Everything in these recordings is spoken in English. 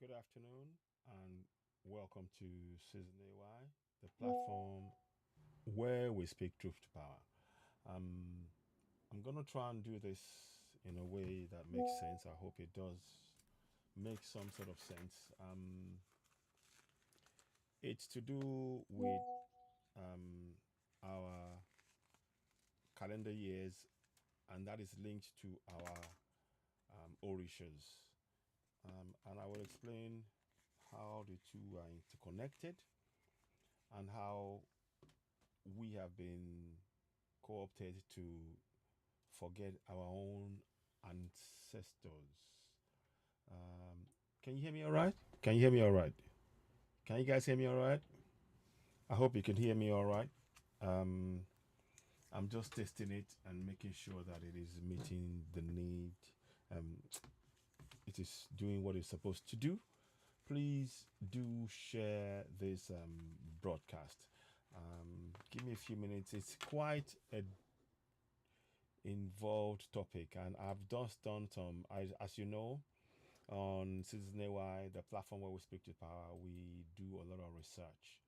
Good afternoon and welcome to Season AY, the platform where we speak truth to power. Um, I'm going to try and do this in a way that makes sense. I hope it does make some sort of sense. It's to do with our calendar years, and that is linked to our orishas. And I will explain how the two are interconnected and how we have been co-opted to forget our own ancestors. Can you hear me all right? Can you hear me all right? Can you guys hear me all right? I hope you can hear me all right. Um, I'm just testing it and making sure that it is meeting the need. Um, it is doing what it's supposed to do. Please do share this broadcast. Give me a few minutes. It's quite a involved topic, and I've just done some. As you know, on Citizen AY, the platform where we speak to power, we do a lot of research,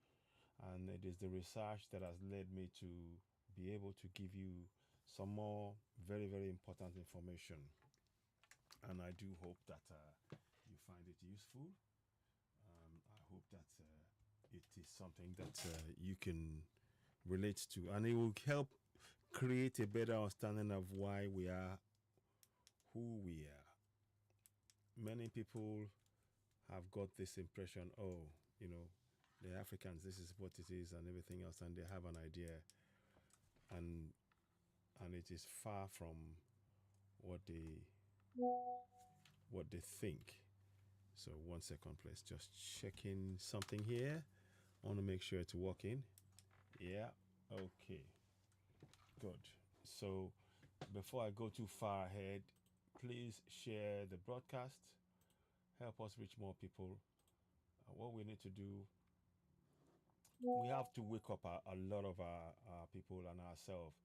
and it is the research that has led me to be able to give you some more very important information. And I do hope that you find it useful. I hope that it is something that you can relate to, and it will help create a better understanding of why we are who we are. Many people have got this impression, oh, you know, the Africans, this is what it is, and everything else, and they have an idea, and it is far from what they think. So 1 second, please. Just checking something here. I want to make sure it's working. Yeah. Okay. Good. So before I go too far ahead, please share the broadcast. Help us reach more people. What we need to do, we have to wake up a lot of our people and ourselves.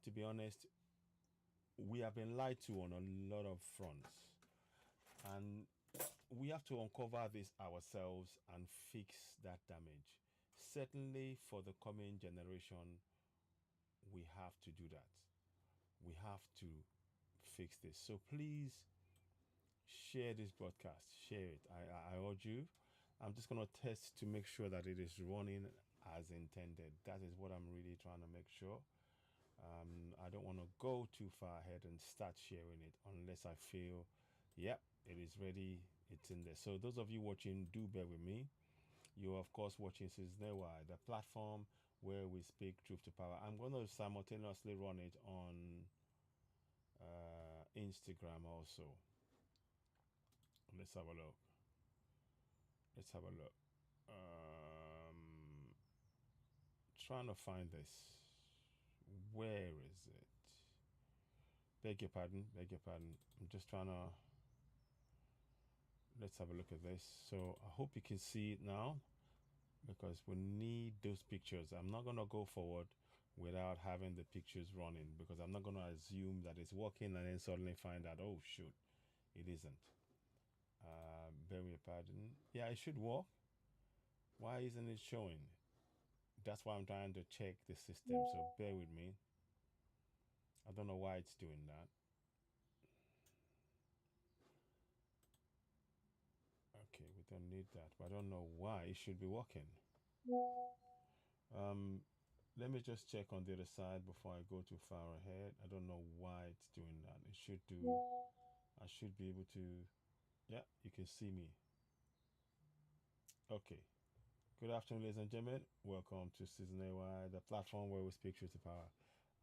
To be honest, we have been lied to on a lot of fronts, and we have to uncover this ourselves and fix that damage. Certainly, for the coming generation, we have to do that. We have to fix this. So please share this broadcast. Share it. I urge you. I'm just going to test to make sure that it is running as intended. That is what I'm really trying to make sure. I don't want to go too far ahead and start sharing it unless I feel, yep, it is ready, it's in there. So those of you watching, do bear with me. You're of course watching Cisnewa, the platform where we speak truth to power. I'm going to simultaneously run it on Instagram also. Let's have a look. Let's have a look. Trying to find this. Where is it? Beg your pardon. Beg your pardon. I'm just trying to. Let's have a look at this. So I hope you can see it now because we need those pictures. I'm not going to go forward without having the pictures running because I'm not going to assume that it's working and then suddenly find out, oh, shoot, it isn't. Beg your pardon. Yeah, it should work. Why isn't it showing? That's why I'm trying to check the system. So bear with me. I don't know why it's doing that. Okay, we don't need that, but I don't know why it should be working. Um, Let me just check on the other side before I go too far ahead. I don't know why it's doing that. It should do. I should be able to. Yeah, you can see me. Okay. Good afternoon, ladies and gentlemen. Welcome to Season AY, the platform where we speak truth to power.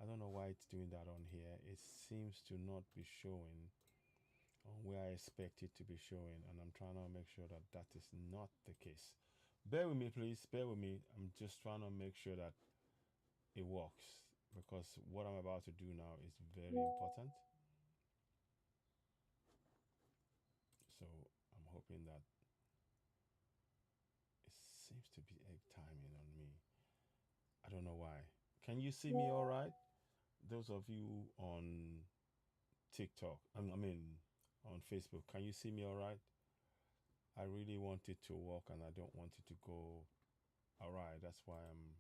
I don't know why it's doing that on here. It seems to not be showing on where I expect it to be showing, and I'm trying to make sure that that is not the case. Bear with me, please. Bear with me. I'm just trying to make sure that it works because what I'm about to do now is very important. So I'm hoping that it seems to be egg timing on me. I don't know why. Can you see me all right? Those of you on TikTok, I mean on Facebook, can you see me all right? I really want it to work and I don't want it to go awry. That's why I'm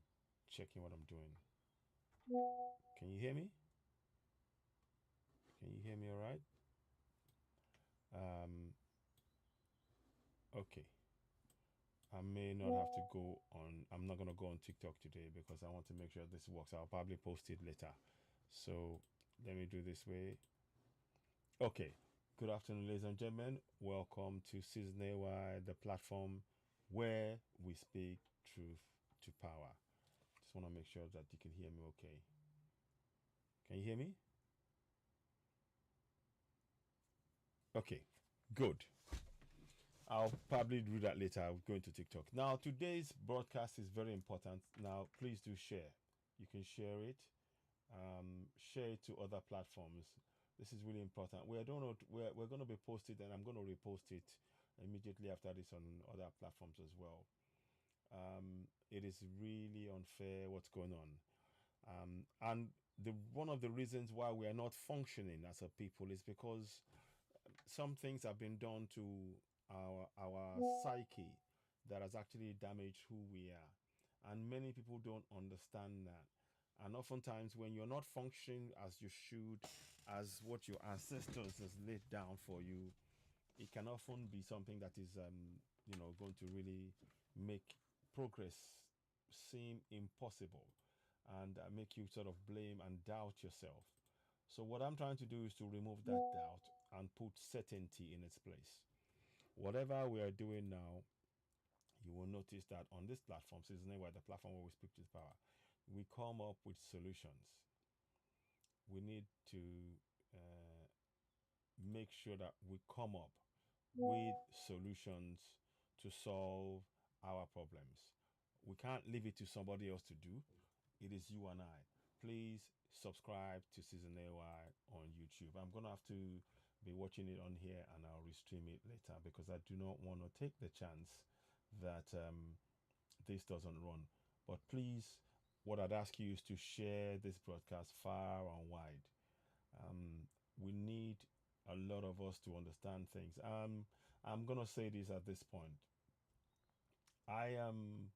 checking what I'm doing. Can you hear me? Can you hear me all right? Um, okay. I may not have to go on, I'm not going to go on TikTok today because I want to make sure this works. I'll probably post it later. So let me do this way. Okay. Good afternoon, ladies and gentlemen. Welcome to Season AY, the platform where we speak truth to power. Just want to make sure that you can hear me okay. Can you hear me? Okay. Good. I'll probably do that later. I'll go into TikTok. Now, today's broadcast is very important. Now, please do share. You can share it. Share it to other platforms. This is really important. We're going to be posted, and I'm going to repost it immediately after this on other platforms as well. It is really unfair what's going on, and one of the reasons why we are not functioning as a people is because some things have been done to our psyche that has actually damaged who we are, and many people don't understand that. And oftentimes, when you're not functioning as you should, as what your ancestors has laid down for you, it can often be something that is going to really make progress seem impossible, and make you sort of blame and doubt yourself. So what I'm trying to do is to remove that doubt and put certainty in its place. Whatever we are doing now, you will notice that on this platform, Season A, the platform where we speak to power, we come up with solutions. We need to uh, make sure that we come up with solutions to solve our problems. We can't leave it to somebody else to do. It is you and I. Please subscribe to Season AY on YouTube. I'm going to have to be watching it on here and I'll restream it later because I do not want to take the chance that this doesn't run. But please, what I'd ask you is to share this broadcast far and wide. We need a lot of us to understand things. I'm going to say this at this point. I am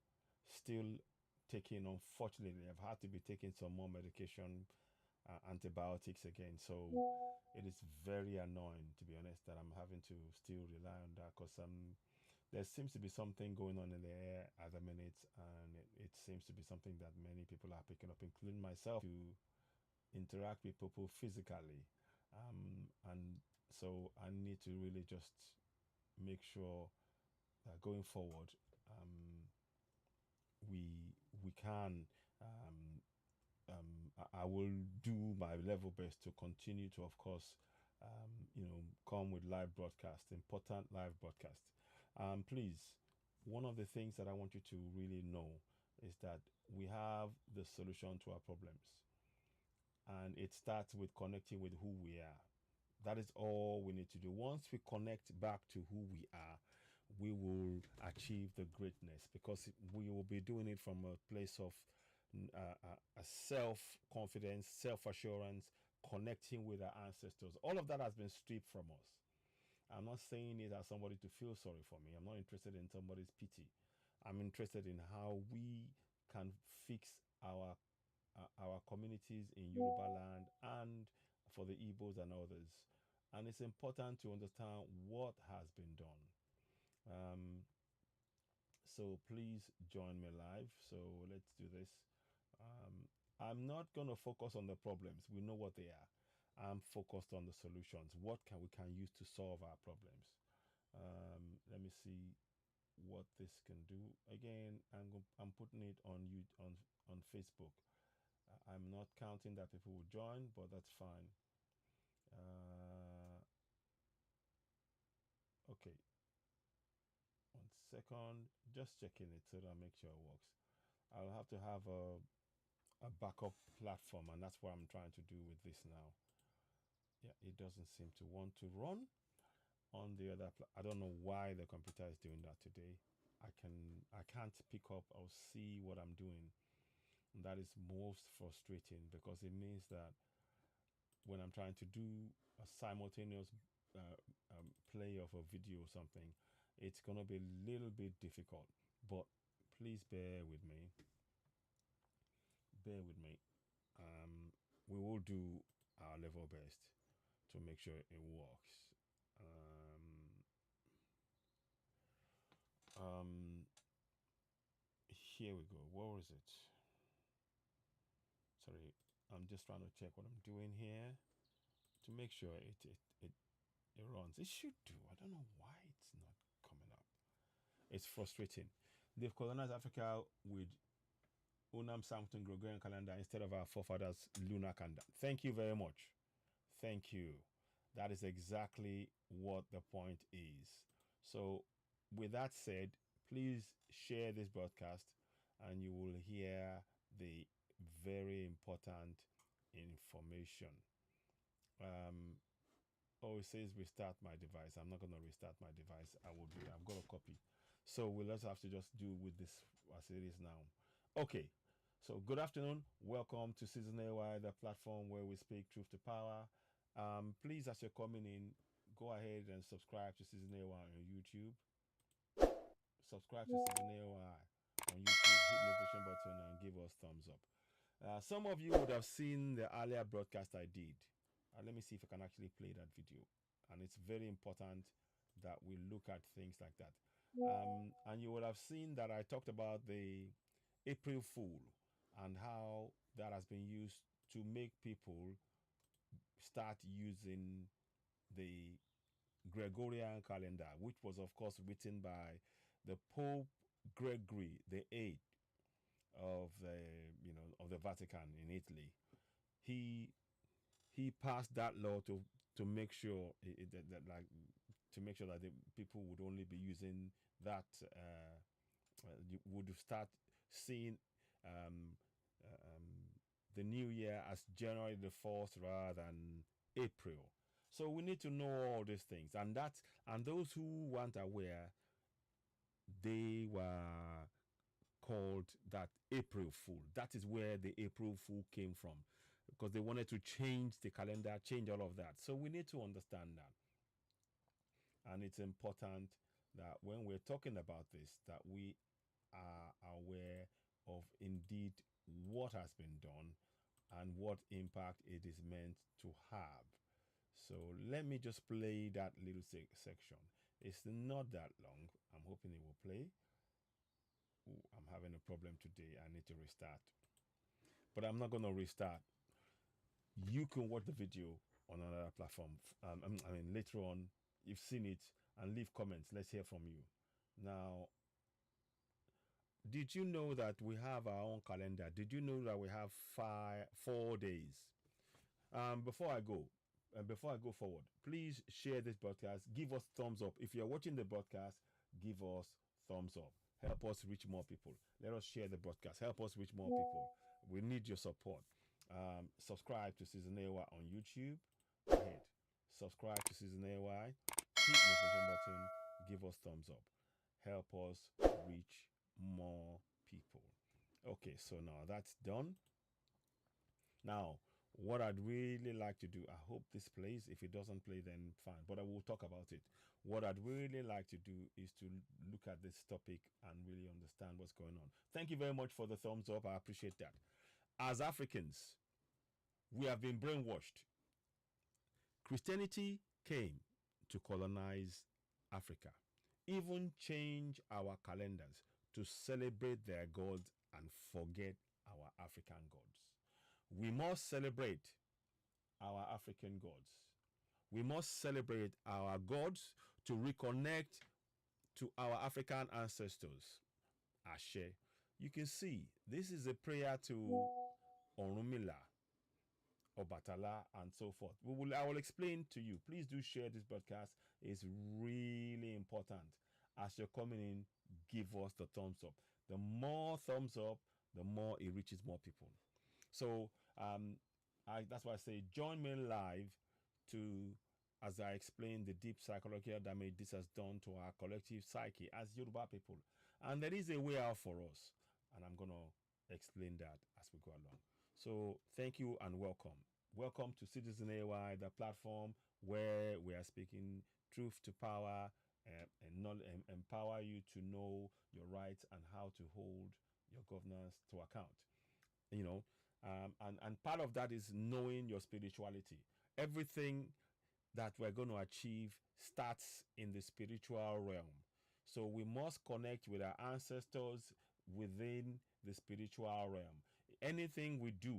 still taking, unfortunately, I've had to be taking some more medication, antibiotics again. So it is very annoying, to be honest, that I'm having to still rely on that because there seems to be something going on in the air at the minute, and it seems to be something that many people are picking up, including myself, to interact with people physically. And so I need to really just make sure that going forward, we can. I will do my level best to continue to, of course, come with live broadcast, important live broadcast. Please, one of the things that I want you to really know is that we have the solution to our problems, and it starts with connecting with who we are. That is all we need to do. Once we connect back to who we are, we will achieve the greatness because we will be doing it from a place of a self confidence, self assurance, connecting with our ancestors. All of that has been stripped from us. I'm not saying it as somebody to feel sorry for me. I'm not interested in somebody's pity. I'm interested in how we can fix our communities in Yoruba land and for the Igbos and others. And it's important to understand what has been done. So please join me live. So let's do this. I'm not going to focus on the problems. We know what they are. I'm focused on the solutions. What we can use to solve our problems. Let me see what this can do. Again, I'm putting it on on Facebook. I'm not counting that people will join, but that's fine. Okay, 1 second. Just checking it so that I make sure it works. I'll have to have a backup platform, and that's what I'm trying to do with this now. Yeah, it doesn't seem to want to run on the other. I don't know why the computer is doing that today. I can't pick up or see what I'm doing. And that is most frustrating because it means that when I'm trying to do a simultaneous play of a video or something, it's gonna be a little bit difficult, but please bear with me. Bear with me. We will do our level best to make sure it works. Um, Here we go. Where was it? Sorry, I'm just trying to check what I'm doing here to make sure it runs. It should do. I don't know why it's not coming up. It's frustrating. They've colonized Africa with Unam Samton Gregorian calendar instead of our forefathers' lunar calendar. Thank you very much. Thank you. That is exactly what the point is. So, with that said, please share this broadcast and you will hear the very important information. Oh, it says restart my device. I'm not going to restart my device. I've got a copy. So we'll just have to just do with this as it is now. Okay. So good afternoon. Welcome to Season AY, the platform where we speak truth to power. Please, as you're coming in, go ahead and subscribe to Season AY on YouTube. Subscribe to Season AY on YouTube. Hit the notification button and give us thumbs up. Some of you would have seen the earlier broadcast I did. Let me see if I can actually play that video. And it's very important that we look at things like that. And you will have seen that I talked about the April Fool and how that has been used to make people start using the Gregorian calendar, which was of course written by the Pope Gregory the Eighth of the Vatican in Italy. He passed that law to make sure to make sure that the people would only be using that. You would start seeing the new year as January the 4th rather than April. So we need to know all these things, and those who weren't aware, they were called that April Fool. That is where the April Fool came from, because they wanted to change the calendar, change all of that. So we need to understand that, and it's important that when we're talking about this, that we are aware of indeed what has been done and what impact it is meant to have. So let me just play that little section. It's not that long. I'm hoping it will play. Ooh, I'm having a problem today. I need to restart. But I'm not going to restart. You can watch the video on another platform. Later on, you've seen it, and leave comments. Let's hear from you. Now, did you know that we have our own calendar? Did you know that we have 4 days? Before I go forward, please share this broadcast. Give us thumbs up. If you're watching the broadcast, give us thumbs up. Help us reach more people. Let us share the broadcast. Help us reach more people. We need your support. Subscribe to Season AY on YouTube. Go ahead. Subscribe to Season AY. Hit the notification button. Give us thumbs up. Help us reach more people. Okay, so now that's done. Now, what I'd really like to do, I hope this plays. If it doesn't play, then fine, but I will talk about it. What I'd really like to do is to look at this topic and really understand what's going on. Thank you very much for the thumbs up. I appreciate that. As Africans, we have been brainwashed. Christianity came to colonize Africa, even change our calendars to celebrate their gods and forget our African gods. We must celebrate our African gods. We must celebrate our gods to reconnect to our African ancestors. Ashe. You can see this is a prayer to Orunmila, Obatala, and so forth. I will explain to you. Please do share this broadcast. It's really important. As you're coming in, give us the thumbs up. The more thumbs up, the more it reaches more people. So that's why I say join me live as I explain the deep psychological damage this has done to our collective psyche as Yoruba people. And there is a way out for us. And I'm going to explain that as we go along. So thank you and welcome. Welcome to Citizen AY, the platform where we are speaking truth to power and empower you to know your rights and how to hold your governance to account. You know, and part of that is knowing your spirituality. Everything that we're going to achieve starts in the spiritual realm. So we must connect with our ancestors within the spiritual realm. Anything we do,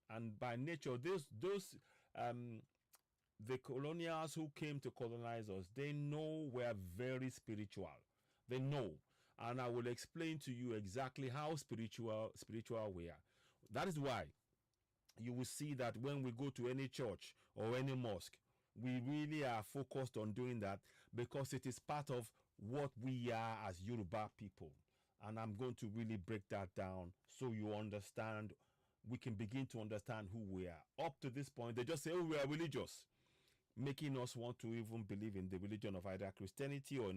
and by nature, um, the colonials who came to colonize us, they know we're very spiritual. They know. And I will explain to you exactly how spiritual we are. That is why you will see that when we go to any church or any mosque, we really are focused on doing that because it is part of what we are as Yoruba people. And I'm going to really break that down so you understand, we can begin to understand who we are. Up to this point, they just say, oh, we are religious, making us want to even believe in the religion of either Christianity or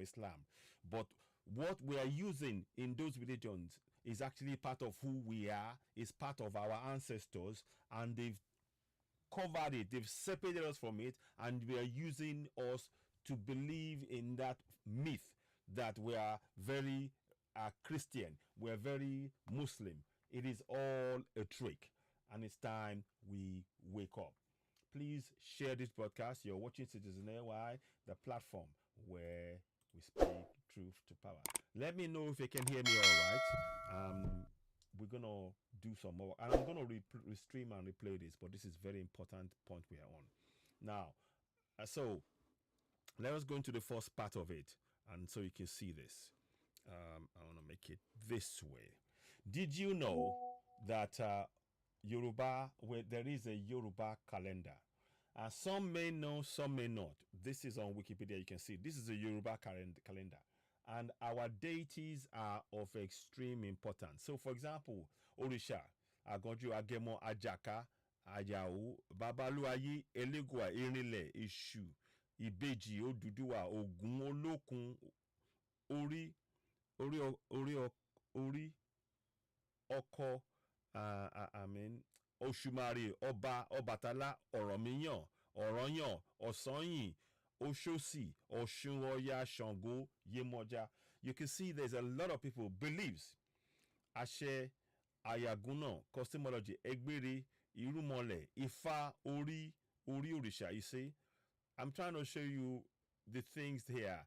Islam. But what we are using in those religions is actually part of who we are, is part of our ancestors, and they've covered it, they've separated us from it, and we are using us to believe in that myth that we are very Christian, we're very Muslim. It is all a trick, and it's time we wake up. Please share this broadcast. You're watching Citizen AY, the platform where we speak truth to power. Let me know if you can hear me all right. We're gonna do some more, and I'm gonna stream and replay this, but this is very important point we are on now. So let us go into the first part of it, and so you can see this. I want to make it this way. Did you know that Yoruba, where there is a Yoruba calendar? Some may know, some may not. This is on Wikipedia. You can see this is a Yoruba calendar. And our deities are of extreme importance. So, for example, Orisha, Agonju, Agemo, Ajaka, Ajao, Babaluayi, Elegua, Irinle, Ishu, Ibeji, Oduduwa, Ogun, Olokun, Ori, Ori, Oko, Amen, Oshumari, Ọba, Ọbàtálá, Ọ̀rànmíyàn, Ọ̀rànyàn, Ọ̀sanyìn, Oshosi, Ọ̀ṣun, Ọya, Ṣàngó, Yemọja. You can see there's a lot of people believes. Àṣẹ, Àyàgúnná, cosmology, Ẹgbẹ́rẹ́, Irúnmọlẹ̀, Ifá, Ori Òrìṣà. You see, I'm trying to show you the things here.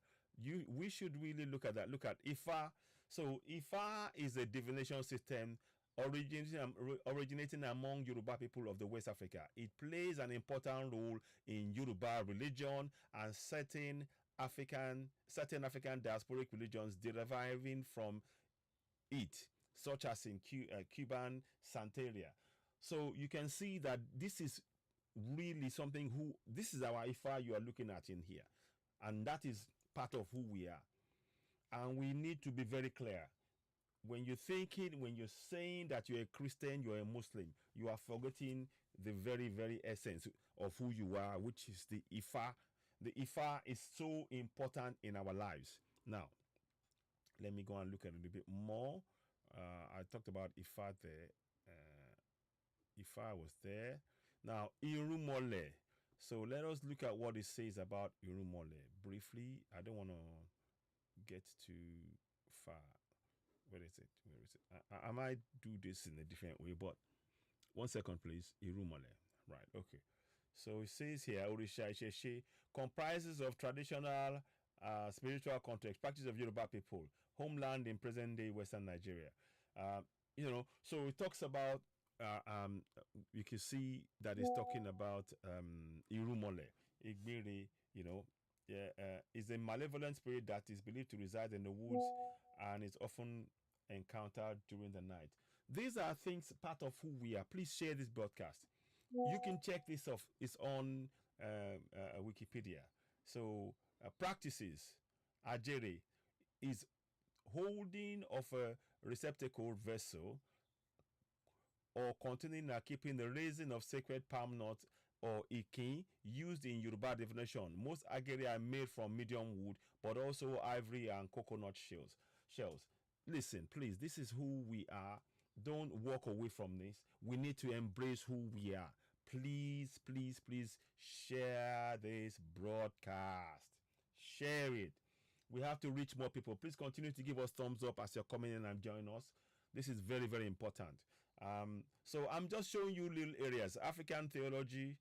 We should really look at that. Look at Ifa. So Ifa is a divination system originating among Yoruba people of the West Africa. It plays an important role in Yoruba religion and certain African diasporic religions deriving from it, such as in Cuban Santeria. So you can see that this is really something this is our Ifa you are looking at in here. And that is part of who we are. And we need to be very clear. When you're thinking, when you're saying that you're a Christian, you're a Muslim, you are forgetting the very, very essence of who you are, which is the Ifa. The Ifa is so important in our lives. Now, let me go and look at it a little bit more. I talked about Ifa there. Ifa was there. Now, Irumole. So let us look at what it says about Irumole briefly. I don't want to get too far. Where is it? Where is it? I might do this in a different way, but 1 second, please. Irumole. Right. Okay. So it says here, Orisha Isheshe comprises of traditional spiritual context, practice of Yoruba people, homeland in present-day Western Nigeria. So it talks about. You can see that it's talking about Irumole, Igbiri, is a malevolent spirit that is believed to reside in the woods and is often encountered during the night. These are things, part of who we are. Please share this broadcast. You can check this off. It's on Wikipedia. So practices, Ajere, is holding of a receptacle vessel or containing or keeping the raising of sacred palm nuts or ikin used in Yoruba divination. Most agere are made from medium wood, but also ivory and coconut shells. Listen, please, this is who we are. Don't walk away from this. We need to embrace who we are. Please, please, please share this broadcast. Share it. We have to reach more people. Please continue to give us thumbs up as you're coming in and joining us. This is very, very important. So I'm just showing you little areas. African theology,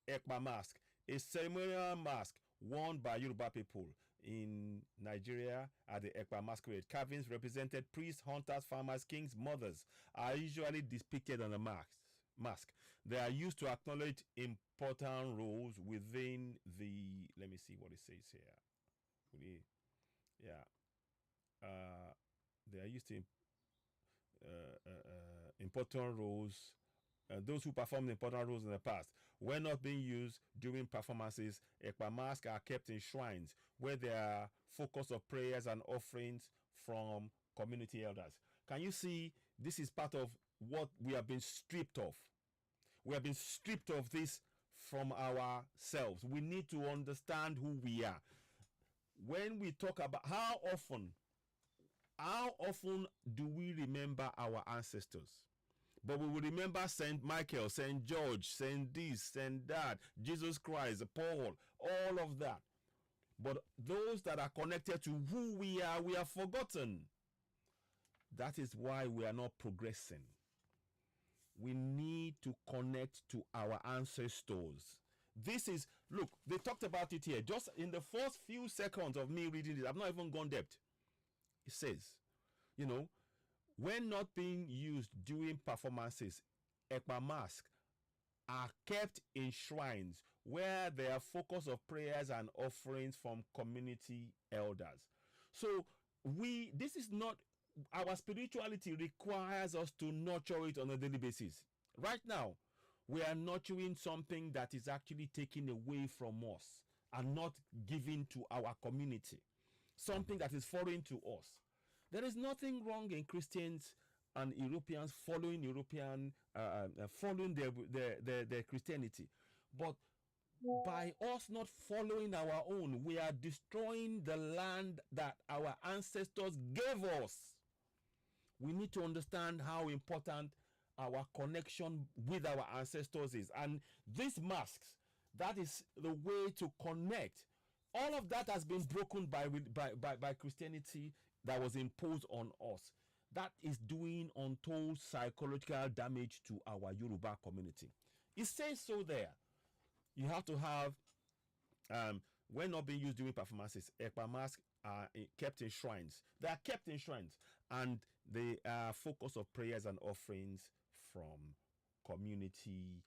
Ekpa mask, a ceremonial mask worn by Yoruba people in Nigeria at the Ekpa masquerade. Carvings represented priests, hunters, farmers, kings, mothers are usually depicted on the mask. They are used to acknowledge important roles within the, let me see what it says here. They are used to important roles. Those who performed important roles in the past were not being used during performances. Ekpa masks are kept in shrines where there are focus of prayers and offerings from community elders. Can you see this is part of what we have been stripped of? We have been stripped of this from ourselves. We need to understand who we are. When we talk about how often do we remember our ancestors? But we will remember Saint Michael, Saint George, Saint this, Saint that, Jesus Christ, Paul, all of that. But those that are connected to who we are forgotten. That is why we are not progressing. We need to connect to our ancestors. This is, look, they talked about it here. Just in the first few seconds of me reading it, I've not even gone depth. It says, when not being used during performances, Ekpa masks are kept in shrines where there are focus of prayers and offerings from community elders. So this is not, our spirituality requires us to nurture it on a daily basis. Right now, we are nurturing something that is actually taken away from us and not given to our community. Something that is foreign to us. There is nothing wrong in Christians and Europeans following their Christianity, but by us not following our own, we are destroying the land that our ancestors gave us. We need to understand how important our connection with our ancestors is, and these masks, that is the way to connect. All of that has been broken by Christianity that was imposed on us. That is doing untold psychological damage to our Yoruba community. It says so there. You have to have, when not being used during performances, Ekpa masks are kept in shrines. They are kept in shrines, and they are focus of prayers and offerings from community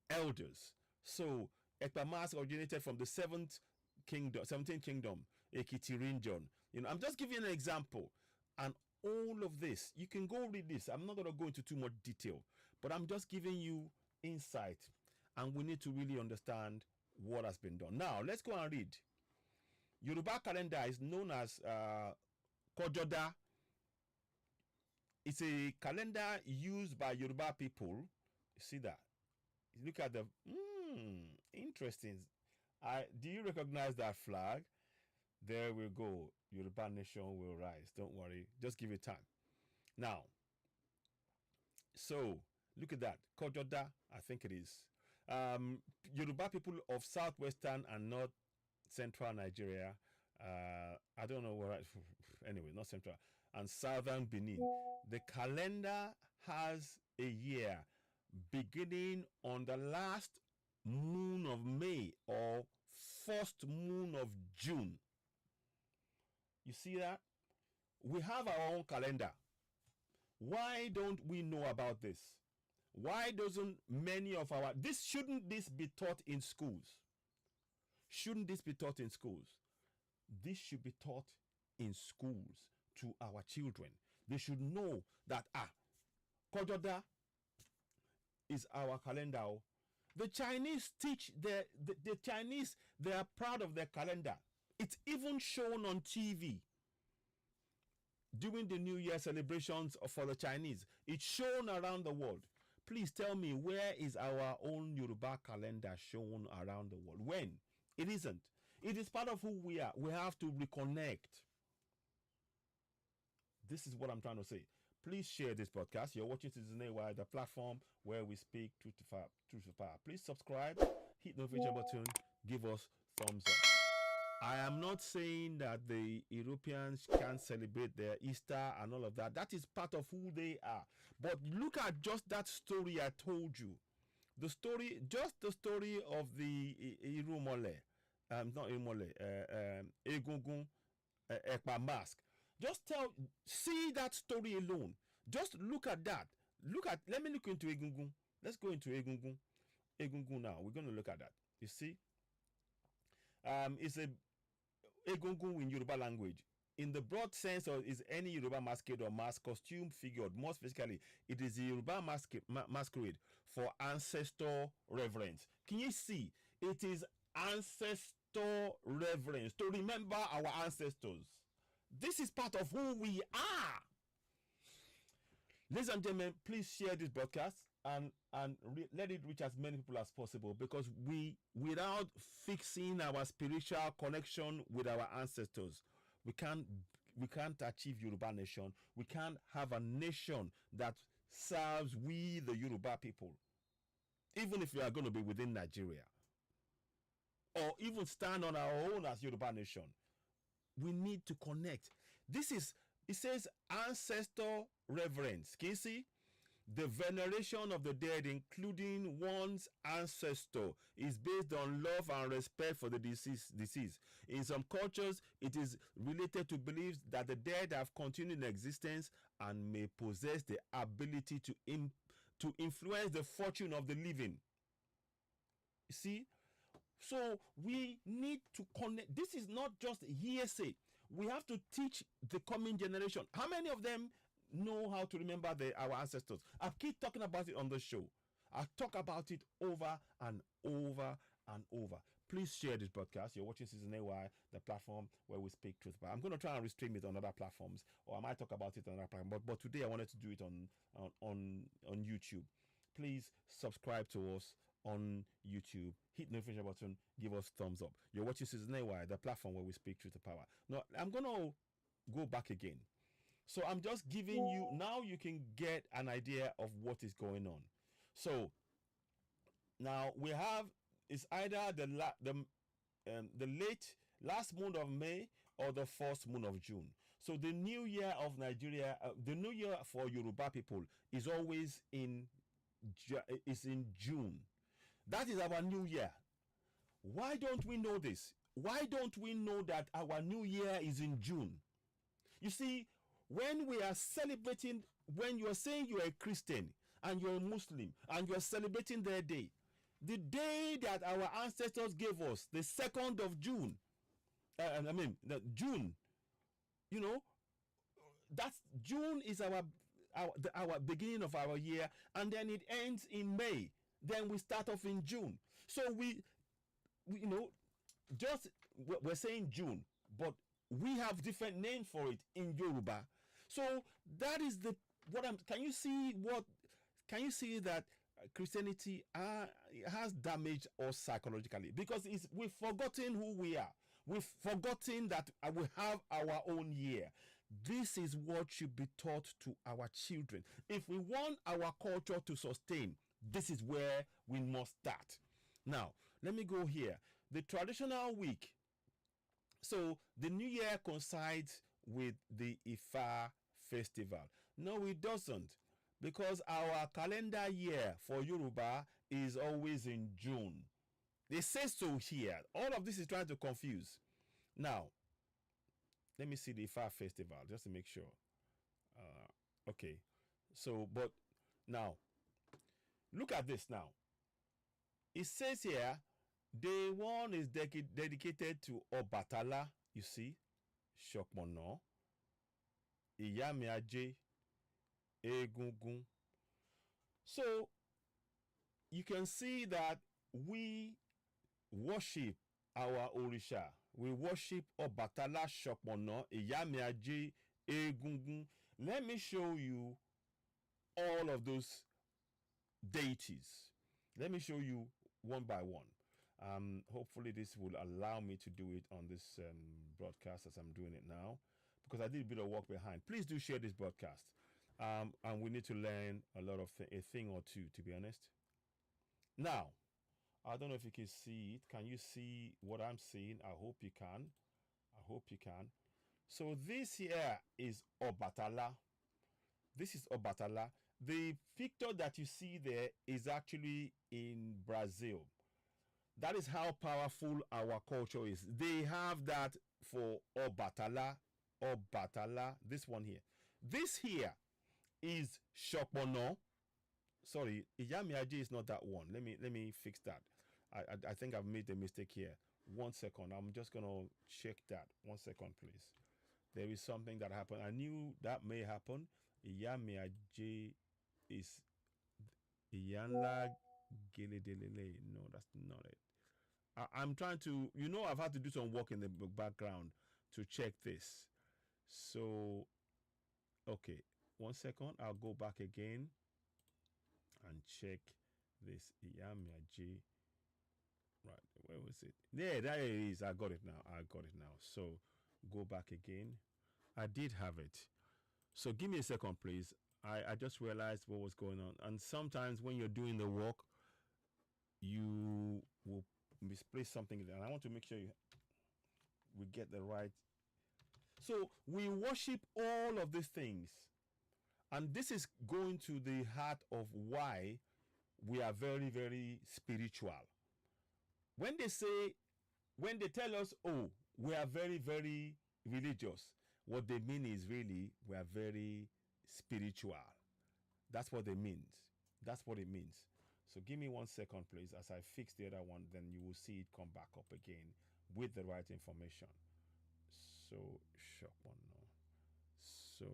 elders. So Ekpa masks originated from the 17th kingdom, Ekiti region. I'm just giving an example, and all of this, you can go read this. I'm not going to go into too much detail, but I'm just giving you insight, and we need to really understand what has been done. Now, let's go and read. Yoruba calendar is known as Kojoda. It's a calendar used by Yoruba people. You see that? Look at the interesting. Do you recognize that flag? There we go. Yoruba nation will rise. Don't worry. Just give it time. Now, so look at that. Kojoda, I think it is. Yoruba people of southwestern and north central Nigeria. I don't know where. Anyway, not central and southern Benin. The calendar has a year beginning on the last moon of May or first moon of June. You see that? We have our own calendar. Why don't we know about this? Why doesn't many of our... Shouldn't this be taught in schools? Shouldn't this be taught in schools? This should be taught in schools to our children. They should know that, Kojoda is our calendar. The Chinese teach, the Chinese, they are proud of their calendar. It's even shown on TV. During the New Year celebrations for the Chinese, it's shown around the world. Please tell me, where is our own Yoruba calendar shown around the world? When? It isn't. It is part of who we are. We have to reconnect. This is what I'm trying to say. Please share this podcast. You're watching Citizen AY, the platform where we speak truth to power. Please subscribe, hit the notification button, give us thumbs up. I am not saying that the Europeans can't celebrate their Easter and all of that. That is part of who they are. But look at just that story I told you. The story, just the story of the Irumole, not Irumole, Egungun, Ekpa mask. See that story alone. Just look at that. Let me look into Egungun. Let's go into Egungun. Egungun now. We're going to look at that. You see, it's a Egungun in Yoruba language. In the broad sense of is any Yoruba masquerade or mask costume figured. More specifically, it is the Yoruba masquerade for ancestor reverence. Can you see? It is ancestor reverence to remember our ancestors. This is part of who we are. Ladies and gentlemen, please share this broadcast and let it reach as many people as possible, because without fixing our spiritual connection with our ancestors, we can't achieve Yoruba nation. We can't have a nation that serves we the Yoruba people, even if we are going to be within Nigeria, or even stand on our own as Yoruba nation. We need to connect. It says ancestor reverence. Can you see? The veneration of the dead, including one's ancestor, is based on love and respect for the deceased. In some cultures, it is related to beliefs that the dead have continued in existence and may possess the ability to influence the fortune of the living. You see? So we need to connect. This is not just hearsay. We have to teach the coming generation. How many of them know how to remember our ancestors? I keep talking about it on the show. I talk about it over and over and over. Please share this broadcast. You're watching Season AY, the platform where we speak truth. But I'm going to try and restream it on other platforms, or I might talk about it on other platforms. But today I wanted to do it on YouTube. Please subscribe to us on YouTube. Hit the notification button. Give us thumbs up. You're watching Season AY, the platform where we speak truth to power. Now I'm going to go back again. So I'm just giving you, now you can get an idea of what is going on. So now we have, it's either the late last moon of May or the first moon of June. So the new year of Nigeria, the new year for Yoruba people is always in June. That is our new year. Why don't we know this? Why don't we know that our new year is in June? You see, when we are celebrating, when you are saying you are a Christian and you're a Muslim and you're celebrating their day, the day that our ancestors gave us, the 2nd of June, June, you know, that's June is our beginning of our year, and then it ends in May. Then we start off in June. So we you know, just we're saying June, but we have different names for it in Yoruba. So that is can you see that Christianity has damaged us psychologically, because we've forgotten who we are. We've forgotten that we have our own year. This is what should be taught to our children. If we want our culture to sustain, this is where we must start. Now, let me go here. The traditional week. So the new year coincides with the Ifa festival. No, it doesn't, because our calendar year for Yoruba is always in June. They say so here. All of this is trying to confuse. Now, let me see the Ifa festival just to make sure. Okay. So, but now, look at this now. It says here, day 1 is dedicated to Obatala, you see, Shokmono, Iyamiaje, Egungun. So you can see that we worship our Orisha. We worship Obatala, Shokmono, Iyamiaje, Egungun. Let me show you all of those deities. Let me show you one by one. Hopefully this will allow me to do it on this broadcast as I'm doing it now, because I did a bit of work behind. Please do share this broadcast. And we need to learn a lot of a thing or two, to be honest. Now, I don't know if you can see it. Can you see what I'm seeing? I hope you can. I hope you can. So this here is Obatala. This is Obatala. The picture that you see there is actually in Brazil. That is how powerful our culture is. They have that for Obatala. Obatala. This one here. This here is Shopono. Sorry, Iyamiaji is not that one. Let me fix that. I think I've made a mistake here. 1 second. I'm just gonna check that. 1 second, please. There is something that happened. I knew that may happen. Iyamiaji is Iyanla Geledelele. No, that's not it. I'm trying to, I've had to do some work in the background to check this. So, okay, 1 second. I'll go back again and check this Iyamiaji. Right, where was it? There it is. I got it now. So, go back again. I did have it. So, give me a second, please. I just realized what was going on. And sometimes when you're doing the work, you will misplace something there. And I want to make sure we get the right. So we worship all of these things. And this is going to the heart of why we are very, very spiritual. When they tell us, oh, we are very, very religious, what they mean is really we are very spiritual. That's what it means. That's what it means. So give me 1 second, please. As I fix the other one, then you will see it come back up again with the right information. So, shop one now. So,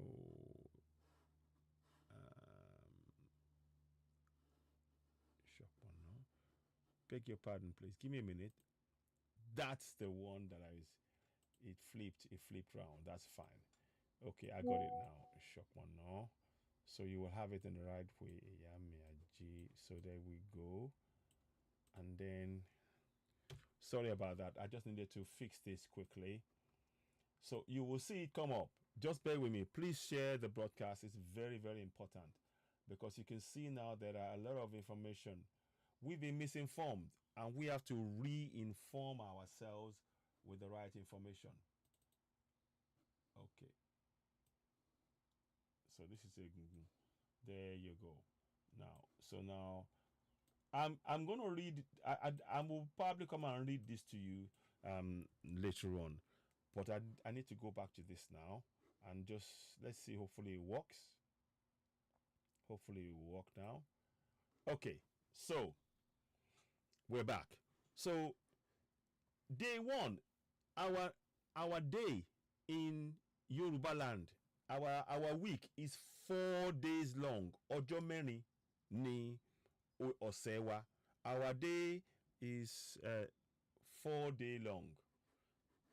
shop one now. Beg your pardon, please. Give me a minute. That's the one that it flipped round. That's fine. Okay, I got it now. Shop one now. So you will have it in the right way. Iyamiaji. So there we go. And then, sorry about that. I just needed to fix this quickly. So you will see it come up. Just bear with me. Please share the broadcast. It's very, very important because you can see now there are a lot of information. We've been misinformed and we have to re-inform ourselves with the right information. Okay. So this is there you go. Now I'm going to read. I will probably come and read this to you later on, but I need to go back to this now and just let's see. Hopefully it works. Hopefully it will work now. Okay, so we're back. So day one, our day in Yoruba land. Our week is 4 days long. Ọjọ́ mẹ́rin ni ọ̀sẹ̀ wa. Our day is 4 day long.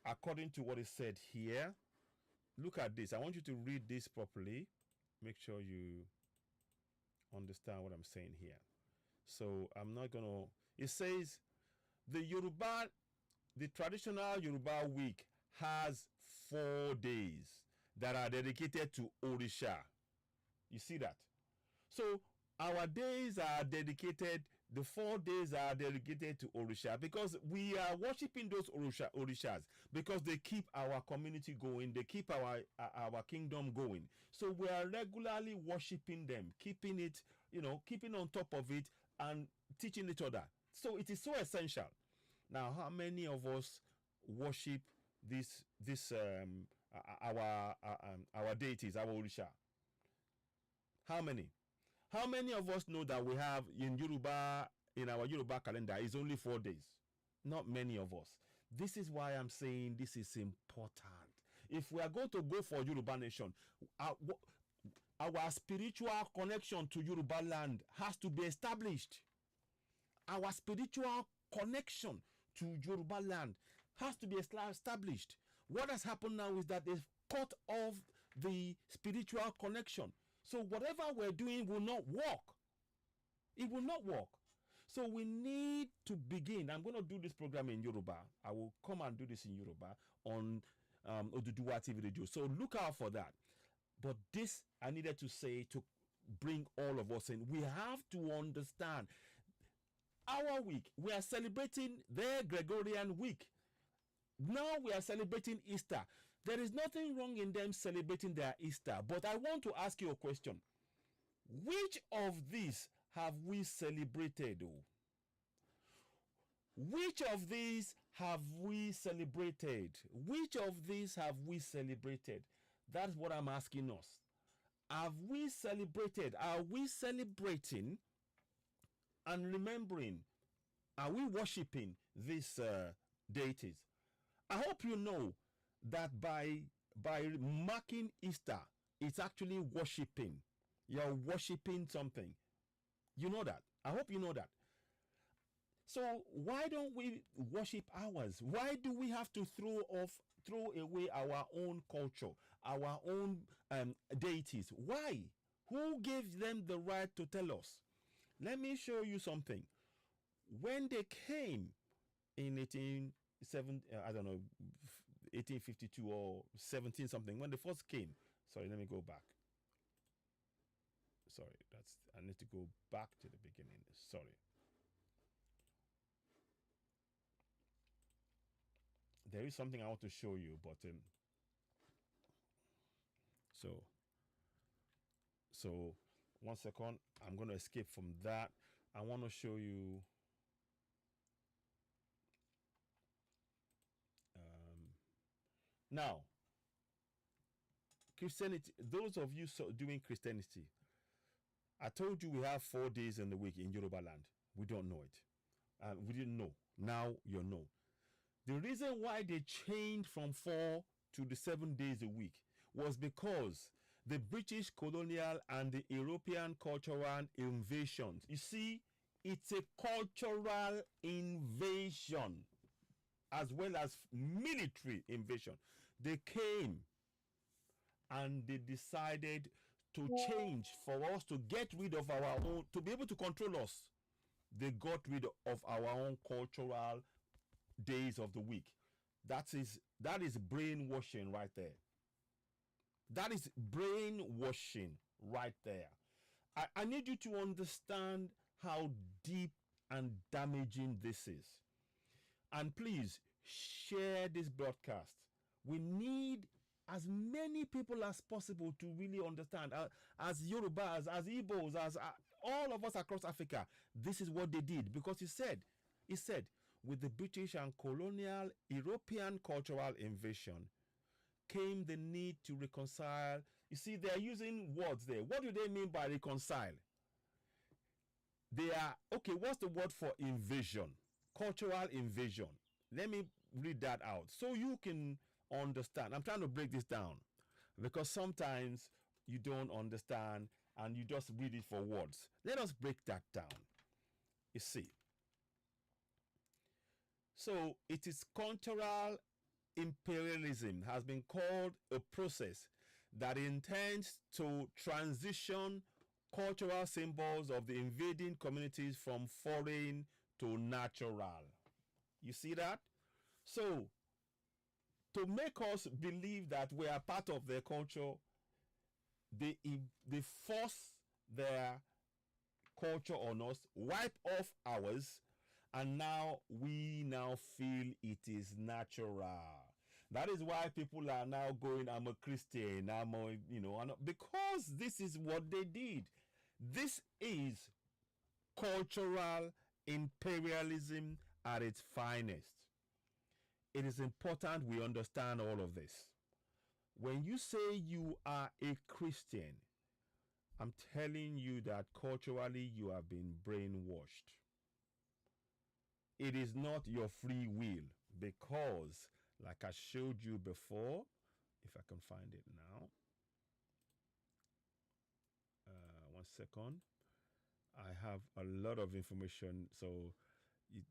According to what is said here, look at this. I want you to read this properly. Make sure you understand what I'm saying here. So I'm not gonna. It says the traditional Yoruba week has 4 days that are dedicated to Orisha. You see that? So our days are dedicated, the 4 days are dedicated to Orisha because we are worshiping those Orishas because they keep our community going, they keep our kingdom going. So we are regularly worshiping them, keeping it, keeping on top of it and teaching each other. So it is so essential. Now, how many of us worship our deities, our Orisha? How many? How many of us know that we have in our Yoruba calendar is only 4 days? Not many of us. This is why I'm saying this is important. If we are going to go for Yoruba nation, our spiritual connection to Yoruba land has to be established. Our spiritual connection to Yoruba land has to be established. What has happened now is that they've cut off the spiritual connection. So whatever we're doing will not work. It will not work. So we need to begin. I'm going to do this program in Yoruba. I will come and do this in Yoruba on Oduduwa TV Radio. So look out for that. But this I needed to say to bring all of us in. We have to understand our week. We are celebrating their Gregorian week. Now we are celebrating Easter. There is nothing wrong in them celebrating their Easter. But I want to ask you a question. Which of these have we celebrated? Which of these have we celebrated? Which of these have we celebrated? That's what I'm asking us. Have we celebrated? Are we celebrating and remembering? Are we worshiping these deities? I hope you know that by marking Easter, it's actually worshiping. You're worshiping something. You know that. I hope you know that. So why don't we worship ours? Why do we have to throw away our own culture, our own deities? Why? Who gave them the right to tell us? Let me show you something. When they came in 1852 or 17 something, when they first came. Sorry, let me go back. Sorry, I need to go back to the beginning. Sorry. There is something I want to show you, but so 1 second. I'm going to escape from that. I want to show you now Christianity. Those of you doing Christianity, I told you we have 4 days in the week in Yoruba land. We don't know it. We didn't know. Now you know. The reason why they changed from 4 to the 7 days a week was because the British colonial and the European cultural invasions. You see, it's a cultural invasion as well as military invasion. They came and they decided to change for us to get rid of our own, to be able to control us. They got rid of our own cultural days of the week. That is brainwashing right there. That is brainwashing right there. I need you to understand how deep and damaging this is. And please share this broadcast. We need as many people as possible to really understand. As Yorubas, as Igbos, as all of us across Africa, this is what they did. Because he said, with the British and colonial European cultural invasion came the need to reconcile. You see, they're using words there. What do they mean by reconcile? They are, okay, what's the word for invasion? Cultural invasion. Let me read that out so you can understand. I'm trying to break this down because sometimes you don't understand and you just read it for words. Let us break that down. You see. So it is cultural imperialism has been called a process that intends to transition cultural symbols of the invading communities from foreign to natural. You see that? So to make us believe that we are part of their culture, they force their culture on us, wipe off ours, and now we feel it is natural. That is why people are now going, I'm a Christian, because this is what they did. This is cultural imperialism at its finest. It is important we understand all of this. When you say you are a Christian, I'm telling you that culturally you have been brainwashed. It is not your free will because, like I showed you before, if I can find it now, 1 second. I have a lot of information, so you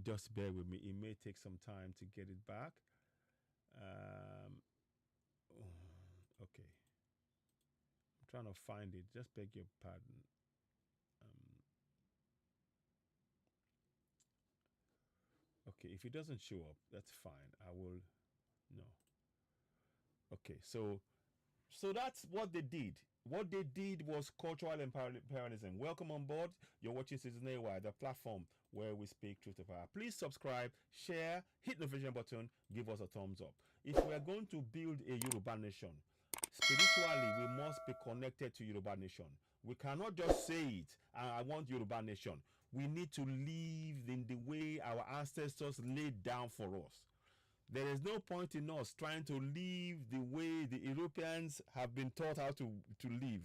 just bear with me. It may take some time to get it back. Okay. I'm trying to find it. Just beg your pardon. Okay, if it doesn't show up, that's fine. I will. No. Okay, so that's what they did. What they did was cultural imperialism. Welcome on board. You're watching Citizen AY, the platform where we speak truth to power. Please subscribe, share, hit the notification button, give us a thumbs up. If we are going to build a Yoruba nation, spiritually we must be connected to Yoruba nation. We cannot just say it, I want Yoruba nation. We need to live in the way our ancestors laid down for us. There is no point in us trying to live the way the Europeans have been taught how to live.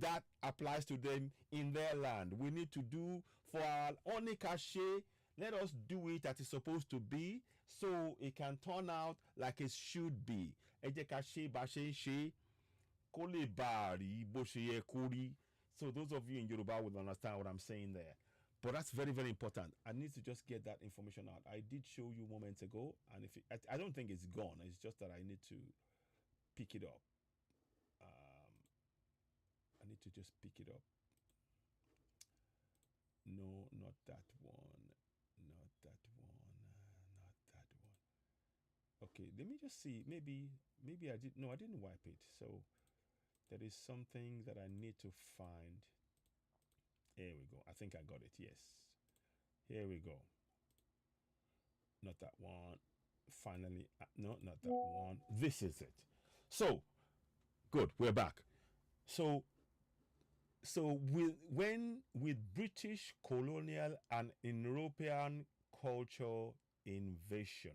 That applies to them in their land. We need to do for our onikashe. Let us do it as it's supposed to be, so it can turn out like it should be. Ejekashe bashe kole bari boshe kori. So those of you in Yoruba will understand what I'm saying there. But that's very, very important. I need to just get that information out. I did show you moments ago, and if I don't think it's gone. It's just that I need to pick it up. I need to just pick it up. No, not that one. Not that one. Not that one. Okay, let me just see. Maybe I did. No, I didn't wipe it. So there is something that I need to find. Here we go. I think I got it. Yes. Here we go. Not that one. Finally. No, not that one. This is it. So, good. We're back. So with British colonial and European culture invasion,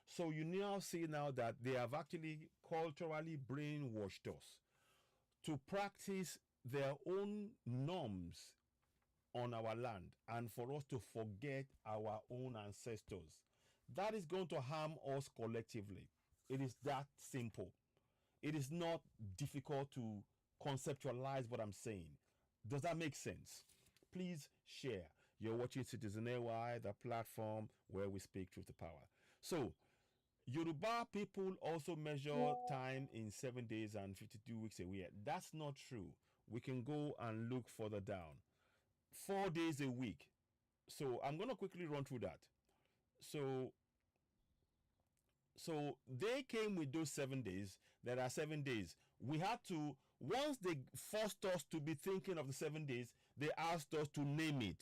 so you now see now that they have actually culturally brainwashed us to practice their own norms on our land and for us to forget our own ancestors. That is going to harm us collectively. It is that simple. It is not difficult to conceptualize what I'm saying. Does that make sense? Please share. You're watching Citizen AY, the platform where we speak truth to power. So, Yoruba people also measure time in 7 days and 52 weeks a year. That's not true. We can go and look further down. 4 days a week. So, I'm going to quickly run through that. So they came with those 7 days. There are 7 days. We had to, once they forced us to be thinking of the 7 days, they asked us to name it.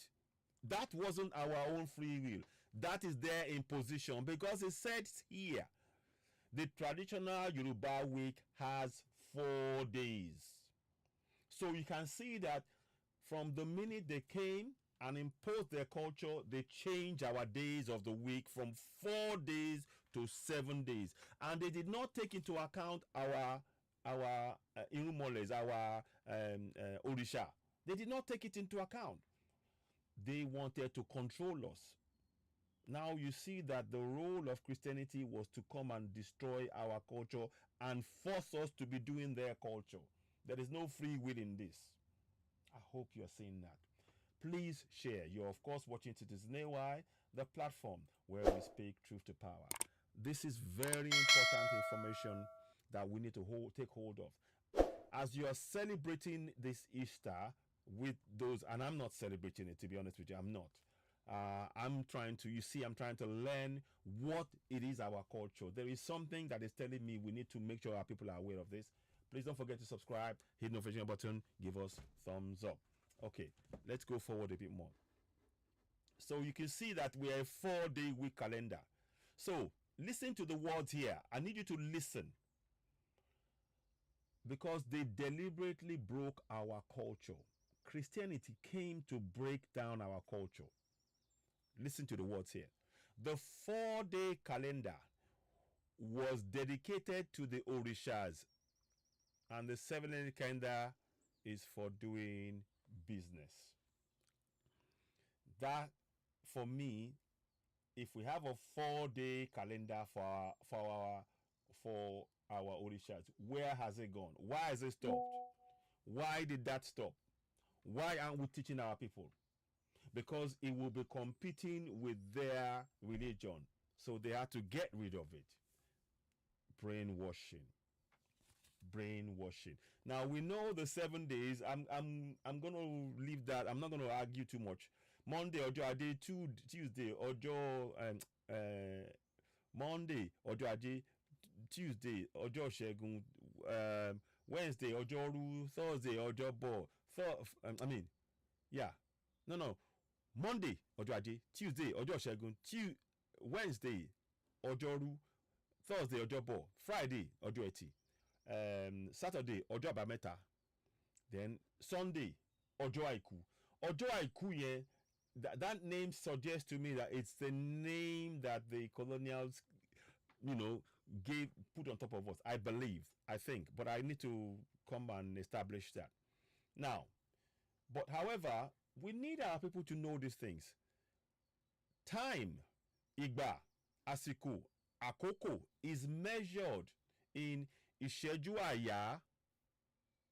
That wasn't our own free will. That is their imposition, because it says here, the traditional Yoruba week has 4 days. So you can see that from the minute they came and imposed their culture, they changed our days of the week from 4 days to 7 days, and they did not take into account our irumoles, our orisha. They did not take it into account. They wanted to control us. Now you see that the role of Christianity was to come and destroy our culture and force us to be doing their culture. There is no free will in this. I hope you're seeing that. Please share. You're of course watching Citizen AY, the platform where we speak truth to power. This is very important information that we need to take hold of. As you are celebrating this Easter with those, and I'm not celebrating it, to be honest with you, I'm not. I'm trying to learn what it is our culture. There is something that is telling me we need to make sure our people are aware of this. Please don't forget to subscribe, hit the notification button, give us thumbs up. Okay, let's go forward a bit more. So you can see that we are a 4-day week calendar. So listen to the words here. I need you to listen, because they deliberately broke our culture. Christianity came to break down our culture. Listen to the words here. The 4-day calendar was dedicated to the Orishas, and the 7-day calendar is for doing business. That, for me, if we have a 4-day calendar for our Orishas, where has it gone? Why has it stopped? Why did that stop? Why aren't we teaching our people? Because it will be competing with their religion, so they have to get rid of it. Brainwashing. Now we know the 7 days. I'm gonna leave that. I'm not gonna argue too much. Monday Ojo Ade, Tuesday Ojo Monday Ojo Ade, Tuesday Ojo Shegun, Wednesday Ojo Ru, Thursday Ojo Bo. No. Monday ọjọ́ ajé, Tuesday ọjọ́ ìṣẹ́gun, Wednesday ọjọ́rú, Thursday ọjọ́bọ̀, Friday ọjọ́ ẹtì, Saturday ọjọ́ àbámẹ́ta, then Sunday ọjọ́ àìkú. Ọjọ́ àìkú yẹn, that name suggests to me that it's the name that the colonials, put on top of us. I think, but I need to come and establish that. Now, but however, we need our people to know these things. Time, igba, àsìkò, àkókò, is measured in ìṣẹ́jú àyá,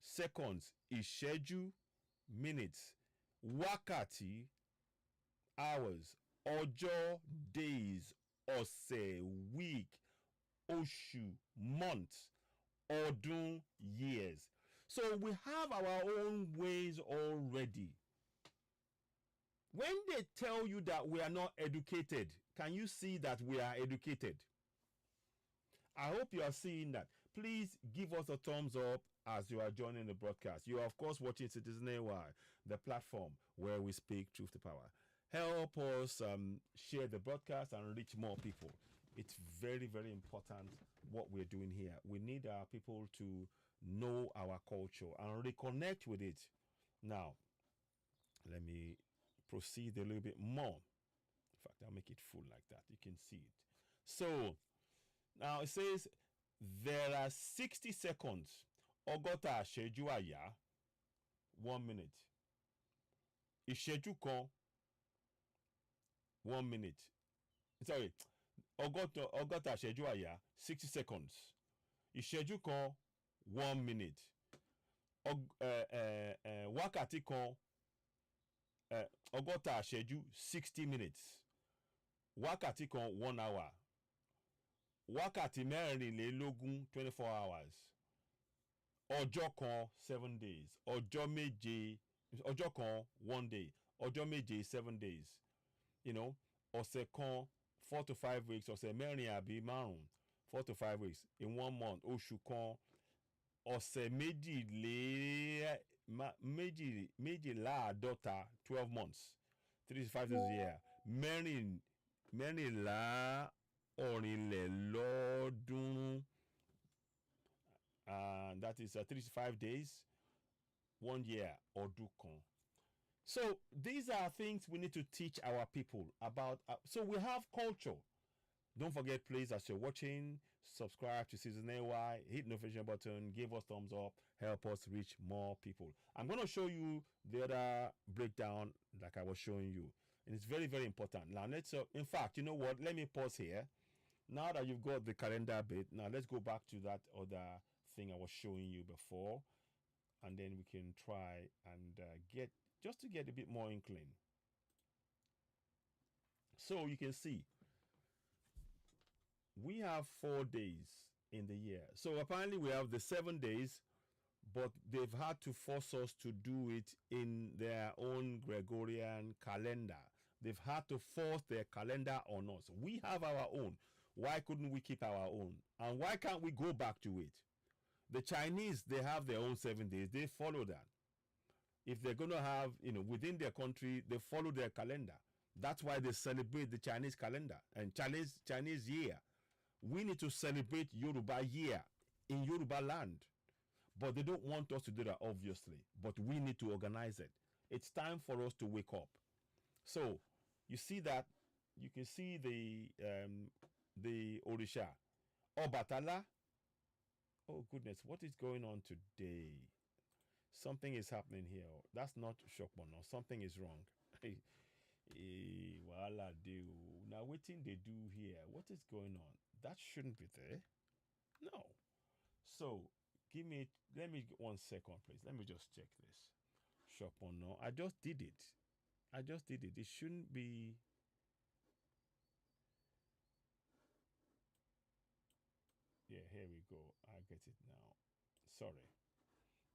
seconds, ìṣẹ́jú, minutes, wákàtí, hours, ọjọ́, days, ọ̀sẹ̀, week, oṣù, months, ọdún, years. So we have our own ways already. When they tell you that we are not educated, can you see that we are educated? I hope you are seeing that. Please give us a thumbs up as you are joining the broadcast. You are, of course, watching Citizen AY, the platform where we speak truth to power. Help us share the broadcast and reach more people. It's very, very important what we're doing here. We need our people to know our culture and reconnect with it. Now, let me proceed a little bit more. In fact, I'll make it full like that. You can see it. So, now it says there are 60 seconds. Ọgọ́ta ìṣẹ́jú àyá, 1 minute. Ìṣẹ́jú kan, 1 minute. Sorry, ọgọ́ta ìṣẹ́jú àyá, 60 seconds. Ìṣẹ́jú kan, 1 minute. Wákàtí kan, ọgọ́ta ìṣẹ́jú, 60 minutes. Wákàtí kan, 1 hour. Wákàtí mẹ́rìnlélógún, 24 hours. Ọjọ́ kan, 7 days. Ọjọ́ kan, 1 day. Ọjọ́ méje, 7 days. Ọ̀sẹ̀ kan, 4 to 5 weeks. Ọ̀sẹ̀ mẹ́rin àbí márùn-ún, 4 to 5 weeks. In 1 month, oṣù kan, ọ̀sẹ̀ méjìláàdọ́ta, 12 months. 35 days a year. Mẹ́rìnlá ọ̀rìnlélọ́ọ̀ọ́dúnrún. And that is 35 days, 1 year, ọdún kan. So these are things we need to teach our people about. So we have culture. Don't forget, please, as you're watching, subscribe to Citizen AY, hit the notification button, give us thumbs up, help us reach more people. I'm going to show you the other breakdown like I was showing you. And it's very, very important. Now, in fact, you know what? Let me pause here. Now that you've got the calendar bit, now let's go back to that other thing I was showing you before, and then we can try and get a bit more inkling. So you can see we have 4 days in the year. So apparently we have the 7 days, but they've had to force us to do it in their own Gregorian calendar. They've had to force their calendar on us. We have our own. Why couldn't we keep our own? And why can't we go back to it? The Chinese, they have their own 7 days. They follow that. If they're going to have, within their country, they follow their calendar. That's why they celebrate the Chinese calendar and Chinese year. We need to celebrate Yoruba year in Yoruba land. But they don't want us to do that, obviously. But we need to organize it. It's time for us to wake up. So, you see that, you can see the Orisha. Obatala. Oh goodness, what is going on today? Something is happening here. That's not Shokbono. Something is wrong. Now, what thing they do here? What is going on? That shouldn't be there. No. So, let me 1 second, please. Let me just check this. Shokbono. I just did it. It shouldn't be. Yeah, here we go. I get it now. Sorry.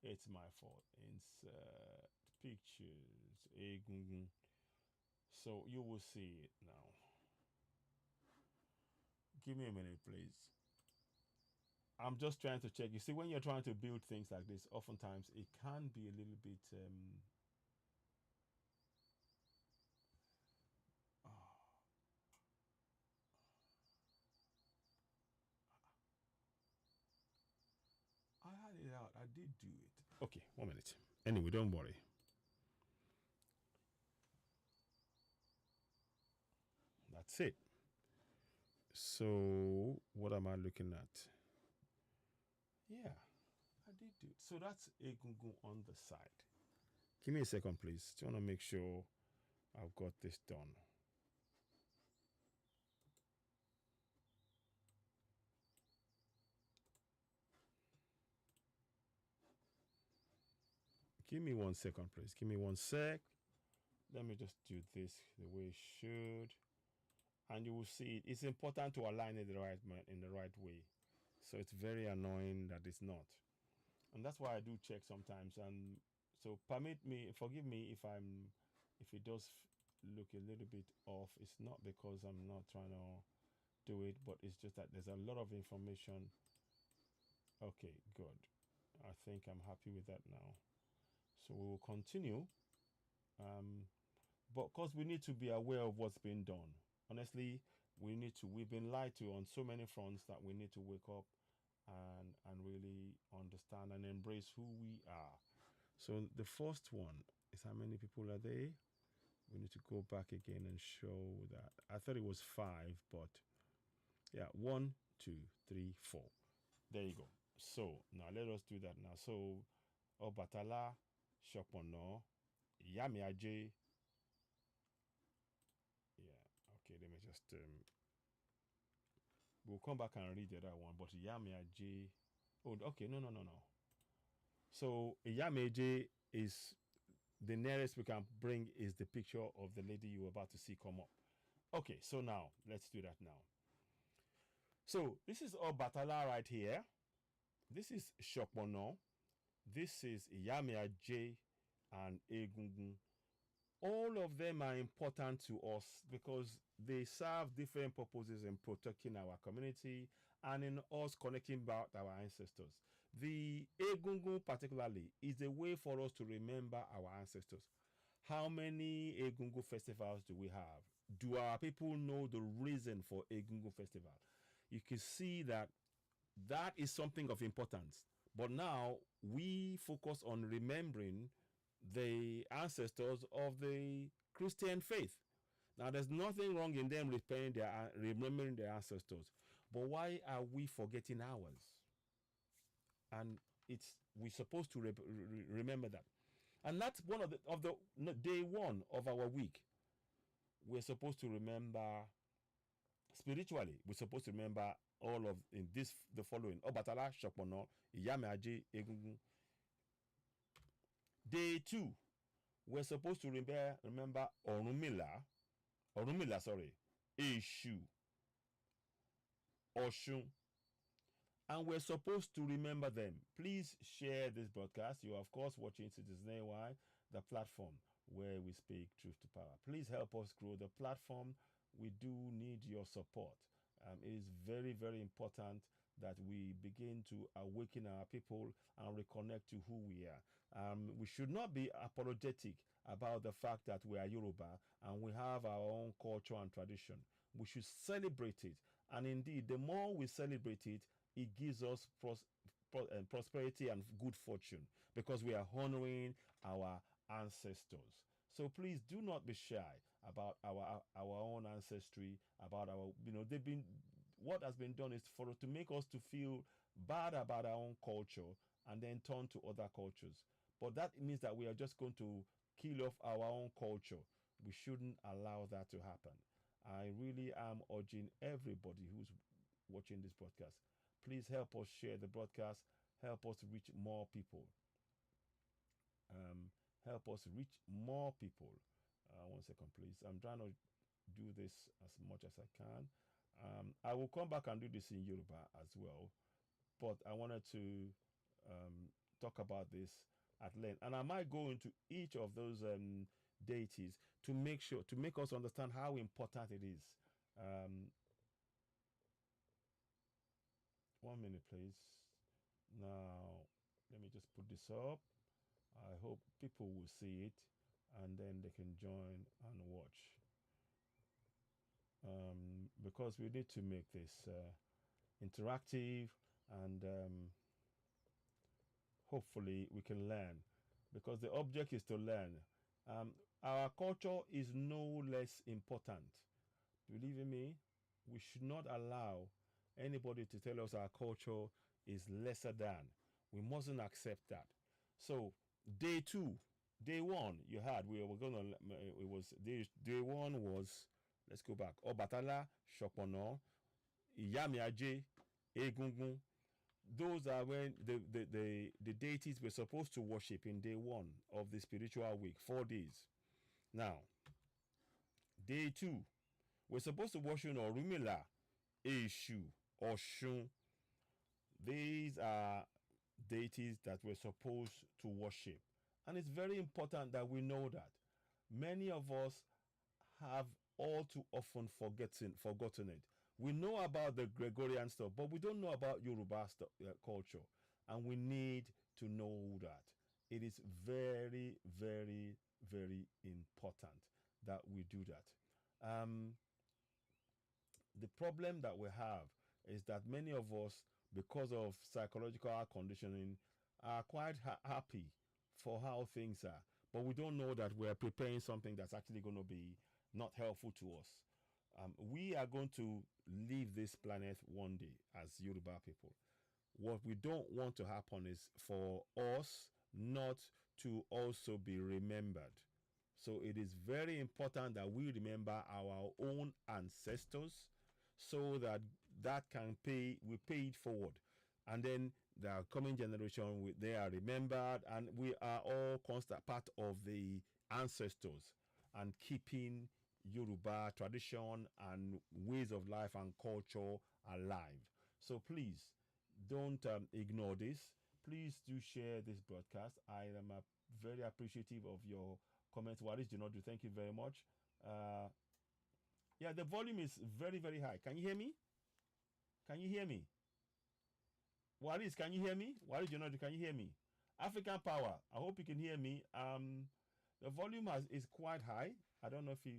It's my fault. Insert pictures. So you will see it now. Give me a minute, please. I'm just trying to check. You see, when you're trying to build things like this, oftentimes it can be a little bit it out. I did do it. Okay, 1 minute. Anyway, don't worry. That's it. So, what am I looking at? Yeah, I did do it. So that's egungun on the side. Give me a second, please. Just want to make sure I've got this done. Give me 1 second, please. Give me 1 sec. Let me just do this the way it should. And you will see it's important to align it in the right way. So it's very annoying that it's not. And that's why I do check sometimes. And so forgive me if it does look a little bit off. It's not because I'm not trying to do it, but it's just that there's a lot of information. Okay, good. I think I'm happy with that now. So we will continue. But because we need to be aware of what's being done. Honestly, we've been lied to on so many fronts that we need to wake up and really understand and embrace who we are. So the first one is how many people are there? We need to go back again and show that. I thought it was 5, but yeah, 1, 2, 3, 4. There you go. So now let us do that now. So Obatala, Shopono, Yami Aje. Yeah, okay, let me just we'll come back and read the other one, but Yami Aje. Oh, okay, no. So Yami Aje is the nearest we can bring is the picture of the lady you were about to see come up. Okay, so now let's do that now. So this is Obatala right here. This is Shopono. This is Iyamia J and Egungun. All of them are important to us because they serve different purposes in protecting our community and in us connecting back our ancestors. The Egungun particularly is a way for us to remember our ancestors. How many Egungun festivals do we have? Do our people know the reason for Egungun festival? You can see that that is something of importance. But now we focus on remembering the ancestors of the Christian faith. Now, there's nothing wrong in them remembering their ancestors, but why are we forgetting ours? And we're supposed to remember that, and that's one of the day one of our week. We're supposed to remember spiritually. We're supposed to remember all of in this the following: Obatala, Shopono, Iyame Egungun. Day 2, we're supposed to remember Orunmila, sorry, Eshu, Oshun, and we're supposed to remember them. Please share this broadcast. You are, of course, watching Citizen AY, the platform where we speak truth to power. Please help us grow the platform. We do need your support. It is very, very important that we begin to awaken our people and reconnect to who we are. We should not be apologetic about the fact that we are Yoruba and we have our own culture and tradition. We should celebrate it. And indeed, the more we celebrate it, it gives us prosperity and good fortune because we are honoring our ancestors. So please do not be shy about our own ancestry, about our what has been done is to make us to feel bad about our own culture and then turn to other cultures. But that means that we are just going to kill off our own culture. We shouldn't allow that to happen. I really am urging everybody who's watching this broadcast, please help us share the broadcast, help us reach more people. Help us reach more people. 1 second, please. I'm trying to do this as much as I can. I will come back and do this in Yoruba as well, but I wanted to talk about this at length, and I might go into each of those deities to make us understand how important it is. 1 minute, please. Now, let me just put this up. I hope people will see it and then they can join and watch. Because we need to make this interactive and hopefully we can learn, because the object is to learn. Um, our culture is no less important. Believe in me, we should not allow anybody to tell us our culture is lesser than. We mustn't accept that. So, day two, day one, you had, we were gonna, it was day one was, let's go back. Obatala, Shopono, Iyamiaje, Egungun. Those are when the deities were supposed to worship in day one of the spiritual week, 4 days. Now, day two, we're supposed to worship Orumila, Eshu, Oshun. These are deities that we're supposed to worship. And it's very important that we know that. Many of us have all too often forgotten it. We know about the Gregorian stuff, but we don't know about Yoruba culture. And we need to know that. It is very, very, very important that we do that. The problem that we have is that many of us, because of psychological conditioning, are quite happy for how things are, but we don't know that we're preparing something that's actually going to be not helpful to us. We are going to leave this planet one day as Yoruba people. What we don't want to happen is for us not to also be remembered. So it is very important that we remember our own ancestors, so that we pay it forward, and then the coming generation, they are remembered, and we are all constant part of the ancestors and keeping Yoruba tradition and ways of life and culture alive. So please don't ignore this. Please do share this broadcast. I am very appreciative of your comments. What is do not do? Thank you very much. Yeah, the volume is very, very high. Can you hear me? Can you hear me? What is? Can you hear me? What is not? Can you hear me? African Power. I hope you can hear me. The volume is quite high. I don't know if you.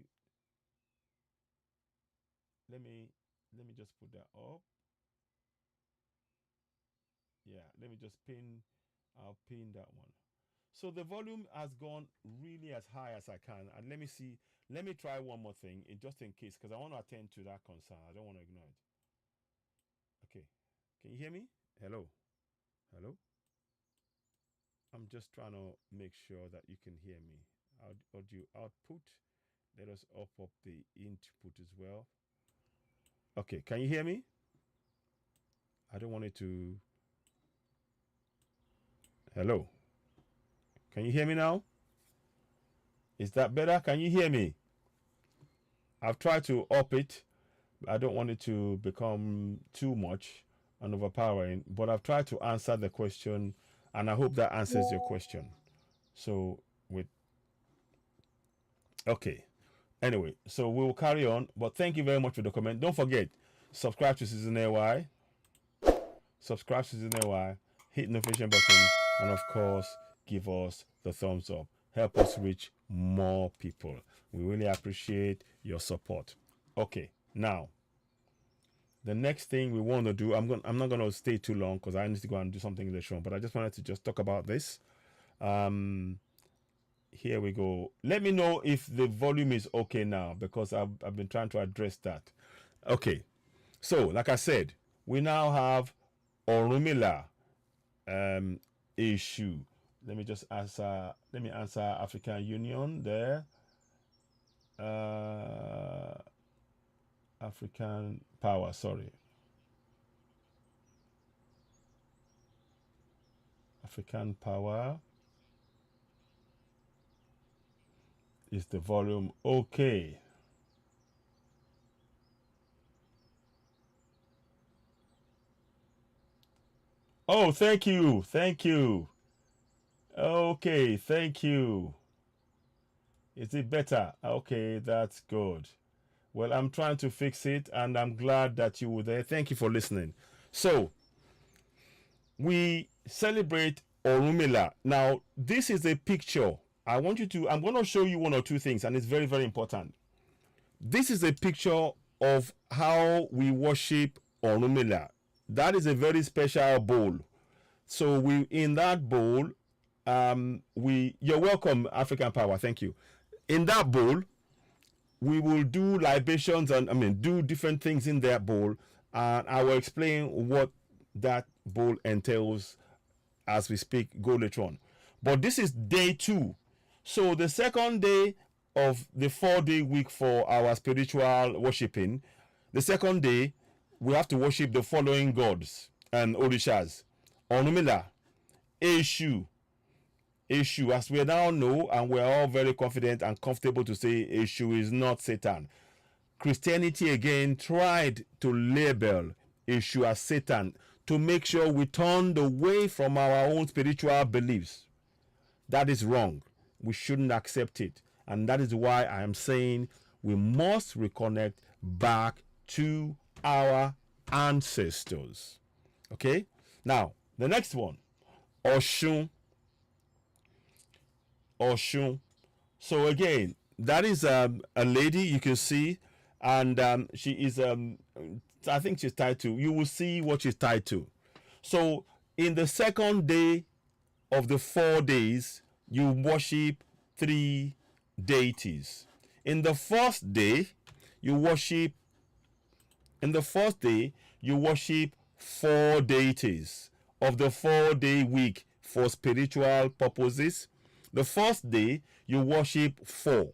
Let me just put that up. Yeah, let me just pin. I'll pin that one. So the volume has gone really as high as I can. And let me see. Let me try one more thing, just in case, because I want to attend to that concern. I don't want to ignore it. Okay. Can you hear me? Hello. Hello. I'm just trying to make sure that you can hear me. Audio output. Let us up the input as well. Okay. Can you hear me? I don't want it to. Hello. Can you hear me now? Is that better? Can you hear me? I've tried to up it. I don't want it to become too much and overpowering, but I've tried to answer the question, and I hope that answers your question. So okay. Anyway, so we will carry on, but thank you very much for the comment. Don't forget, subscribe to Season AY. Subscribe to Season AY. Hit the notification button, and of course, give us the thumbs up. Help us reach more people. We really appreciate your support. Okay, now the next thing we want to do, I'm not going to stay too long because I need to go and do something in the show, but I just wanted to just talk about this. Here we go. Let me know if the volume is okay now, because I've been trying to address that. Okay, so like I said, we now have Orumila issue. Let me just answer. Let me answer African Union there. African Power. Sorry. African Power. Is the volume okay? Oh, thank you. Thank you. Okay, thank you. Is it better? Okay, that's good. Well, I'm trying to fix it, and I'm glad that you were there. Thank you for listening. So, we celebrate Orumila. Now, this is a picture. I'm going to show you one or two things, and it's very, very important. This is a picture of how we worship Orumila. That is a very special bowl. So we in that bowl, you're welcome, African Power. Thank you. In that bowl, we will do libations and do different things in that bowl, and I will explain what that bowl entails as we speak, go later on. But this is day 2. So the second day of the 4-day week for our spiritual worshiping, the second day we have to worship the following gods and orishas: Onumila, Eshu. Eshu, as we now know, and we're all very confident and comfortable to say, Eshu is not Satan. Christianity again tried to label Eshu as Satan to make sure we turned away from our own spiritual beliefs. That is wrong. We shouldn't accept it. And that is why I am saying we must reconnect back to our ancestors. Okay? Now, the next one, Oshun. Oshun. So again, that is a lady you can see, and she is, I think she's tied to. You will see what she's tied to. So in the second day of the 4 days, you worship 3 deities. In the first day, you worship 4 deities of the 4-day week for spiritual purposes. The first day, you worship 4.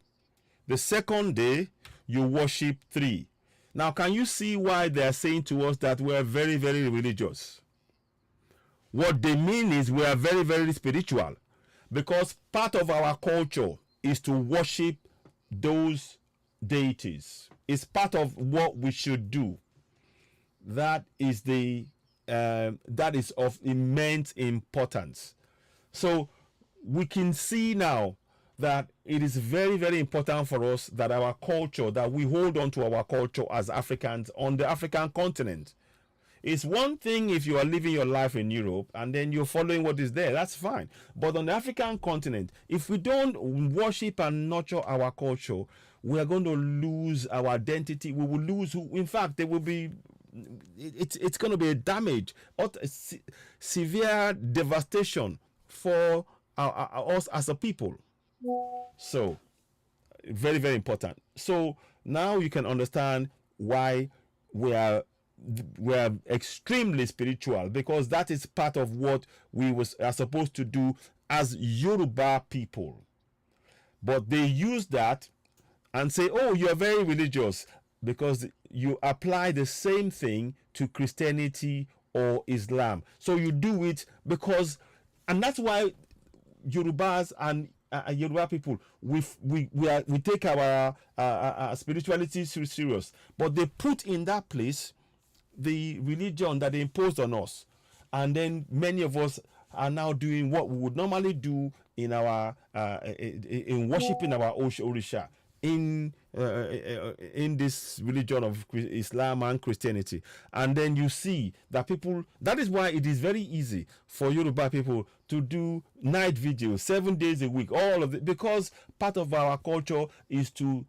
The second day, you worship 3. Now, can you see why they are saying to us that we are very, very religious? What they mean is we are very, very spiritual, because part of our culture is to worship those deities. It's part of what we should do. That is of immense importance. So we can see now that it is very, very important for us that our culture, that we hold on to our culture as Africans on the African continent. It's one thing if you are living your life in Europe and then you're following what is there, that's fine. But on the African continent, if we don't worship and nurture our culture, we are going to lose our identity. We will lose who, in fact, there will be, it's going to be a damage, severe devastation for us as a people. So, very, very important. So now you can understand why we are extremely spiritual, because that is part of what we are supposed to do as Yoruba people. But they use that and say, oh, you are very religious, because you apply the same thing to Christianity or Islam. So you do it because, and that's why Yorubas and Yoruba people, we take our spirituality serious, but they put in that place the religion that they imposed on us, and then many of us are now doing what we would normally do in our in worshiping our Orisha in this religion of Islam and Christianity. And then you see that people, that is why it is very easy for Yoruba people to do night vigils 7 days a week, all of it, because part of our culture is to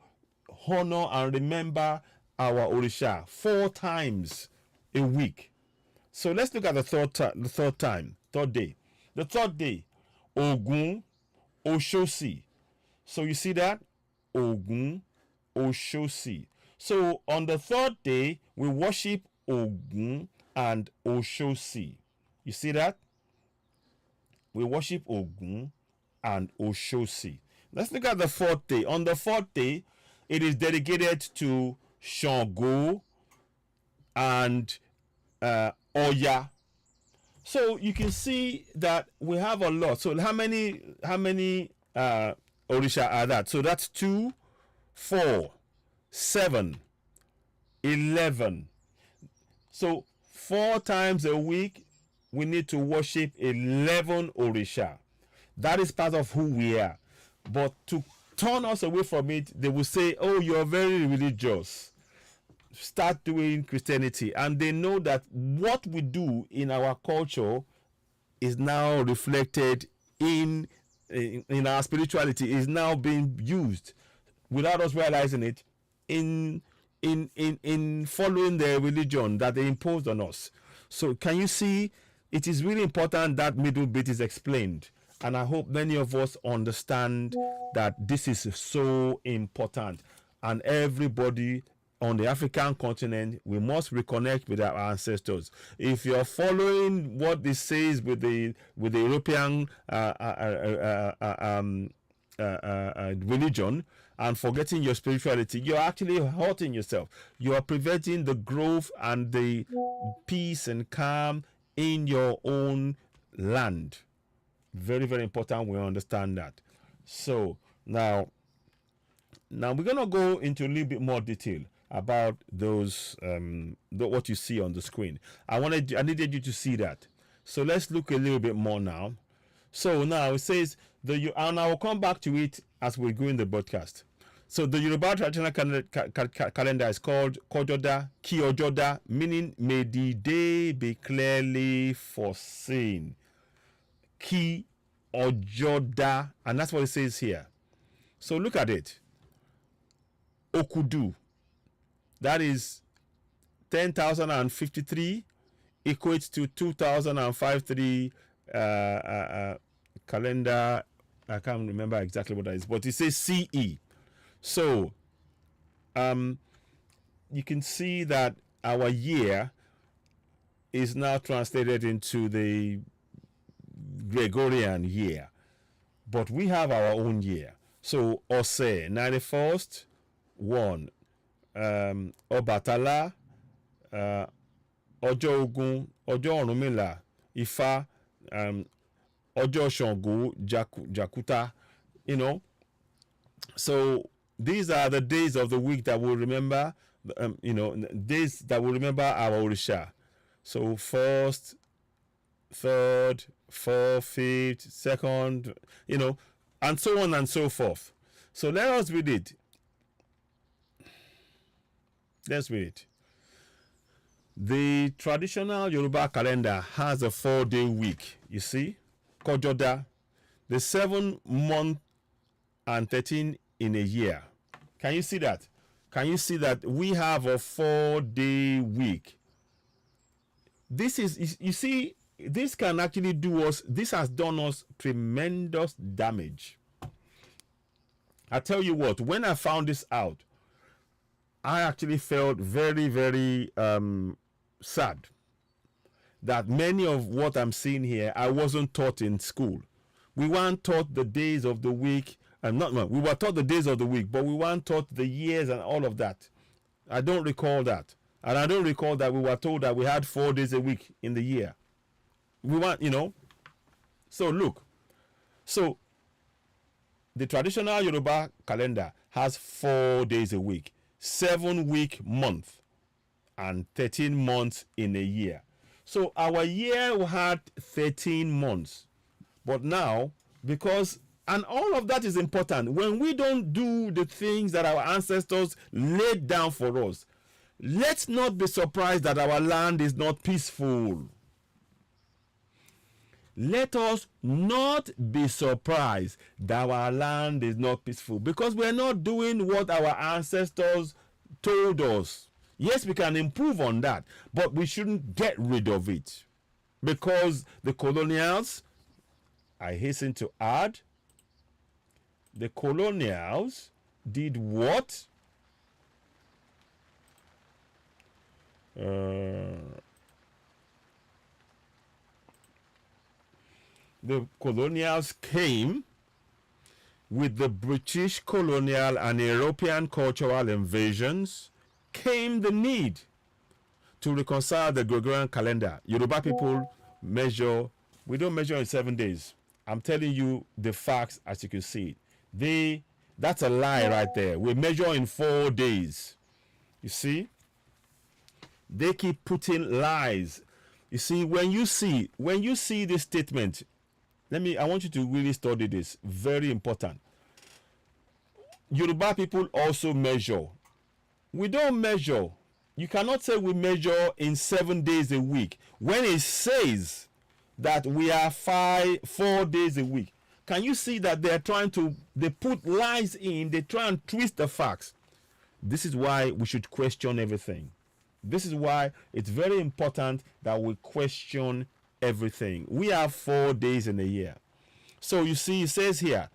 honor and remember our Orisha 4 times a week. So let's look at the third day. The third day, Ogun, Oshosi. So you see that? Ogun, Oshosi. So on the third day, we worship Ogun and Oshosi. You see that? We worship Ogun and Oshosi. Let's look at the fourth day. On the fourth day, it is dedicated to Shango and Oya. So you can see that we have a lot. So how many Orisha are that? So that's 2, 4, 7, 11. So 4 times a week we need to worship 11 Orisha. That is part of who we are. But to turn us away from it, they will say, oh, you're very religious. Start doing Christianity. And they know that what we do in our culture is now reflected in our spirituality, is now being used without us realizing it in following the religion that they imposed on us. So can you see it is really important that middle bit is explained. And I hope many of us understand that this is so important. And everybody on the African continent, we must reconnect with our ancestors. If you're following what this says with the European religion and forgetting your spirituality, you're actually hurting yourself. You are preventing the growth and the peace and calm in your own land. Very, very important we understand that. So now we're going to go into a little bit more detail about those what you see on the screen. I needed you to see that. So let's look a little bit more now. So now it says and I will come back to it as we go in the broadcast. So the Yoruba traditional calendar is called Kojoda, Kiojoda, meaning may the day be clearly foreseen. Ki Ojoda, and that's what it says here. So look at it. Okudu, that is 10,053, equates to 2053 calendar. I can't remember exactly what that is, but it says CE. So you can see that our year is now translated into the Gregorian year, but we have our own year. So Ose 91st 1, Ọbàtálá, Ọjọ́ Ògún, Ọjọ́ Ọ̀rúnmìlà, Ifá, Ọjọ́ Ṣàngó, Jakuta, So these are the days of the week that we'll remember, days that will remember our Orisha. So 1st, 3rd, 4th, 5th, 2nd, and so on and so forth. So let us read it. Let's read it. The traditional Yoruba calendar has a 4-day week. You see, Kojoda, the 7 month and 13 in a year. Can you see that? Can you see that we have a 4-day week? This is, you see, this can actually this has done us tremendous damage. I tell you what, when I found this out, I actually felt very, very sad that many of what I'm seeing here, I wasn't taught in school. We weren't taught the days of the week, we were taught the days of the week, but we weren't taught the years and all of that. I don't recall that. And I don't recall that we were told that we had 4 days a week in the year. We want, So look, so the traditional Yoruba calendar has 4 days a week, 7-week month, and 13 months in a year. So our year had 13 months. But now, and all of that is important, when we don't do the things that our ancestors laid down for us, let's not be surprised that our land is not peaceful. Let us not be surprised that our land is not peaceful, because we're not doing what our ancestors told us. Yes, we can improve on that, but we shouldn't get rid of it, because the colonials, I hasten to add, the colonials did what? The colonials came with the British colonial and European cultural invasions, came the need to reconcile the Gregorian calendar. Yoruba people we don't measure in 7 days. I'm telling you the facts as you can see it. That's a lie right there. We measure in 4 days. You see? They keep putting lies. You see, when you see this statement, I want you to really study this. Very important. Yoruba people also measure. We don't measure. You cannot say we measure in 7 days a week when it says that we are 4 days a week. Can you see that they put lies in, they try and twist the facts? This is why we should question everything. This is why it's very important that we question everything. We have 4 days in a year. So you see, it says here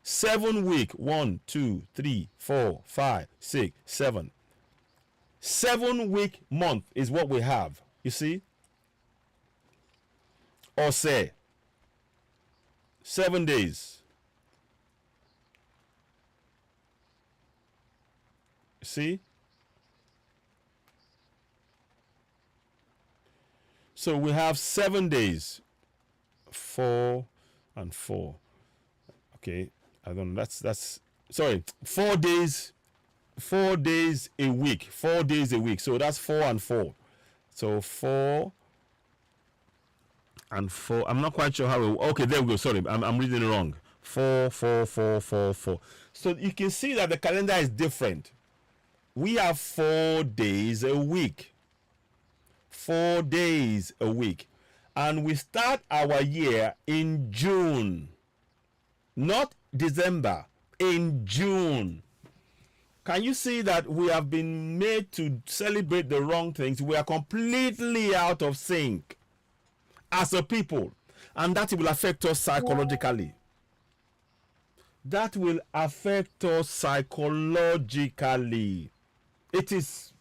7 week 1, 2, 3, 4, 5, 6, 7. 7 week month is what we have. You see? Or say 7 days. See? So we have 7 days. 4 and 4. Okay. I don't know. That's sorry. 4 days. 4 days a week. 4 days a week. So that's 4 and 4. So 4 and 4. I'm not quite sure how it, okay, there we go. Sorry, I'm reading it wrong. 4, 4, 4, 4, 4. So you can see that the calendar is different. We have 4 days a week. 4 days a week. And we start our year in June. Not December. In June. Can you see that we have been made to celebrate the wrong things? We are completely out of sync as a people. And that will affect us psychologically. That will affect us psychologically. It is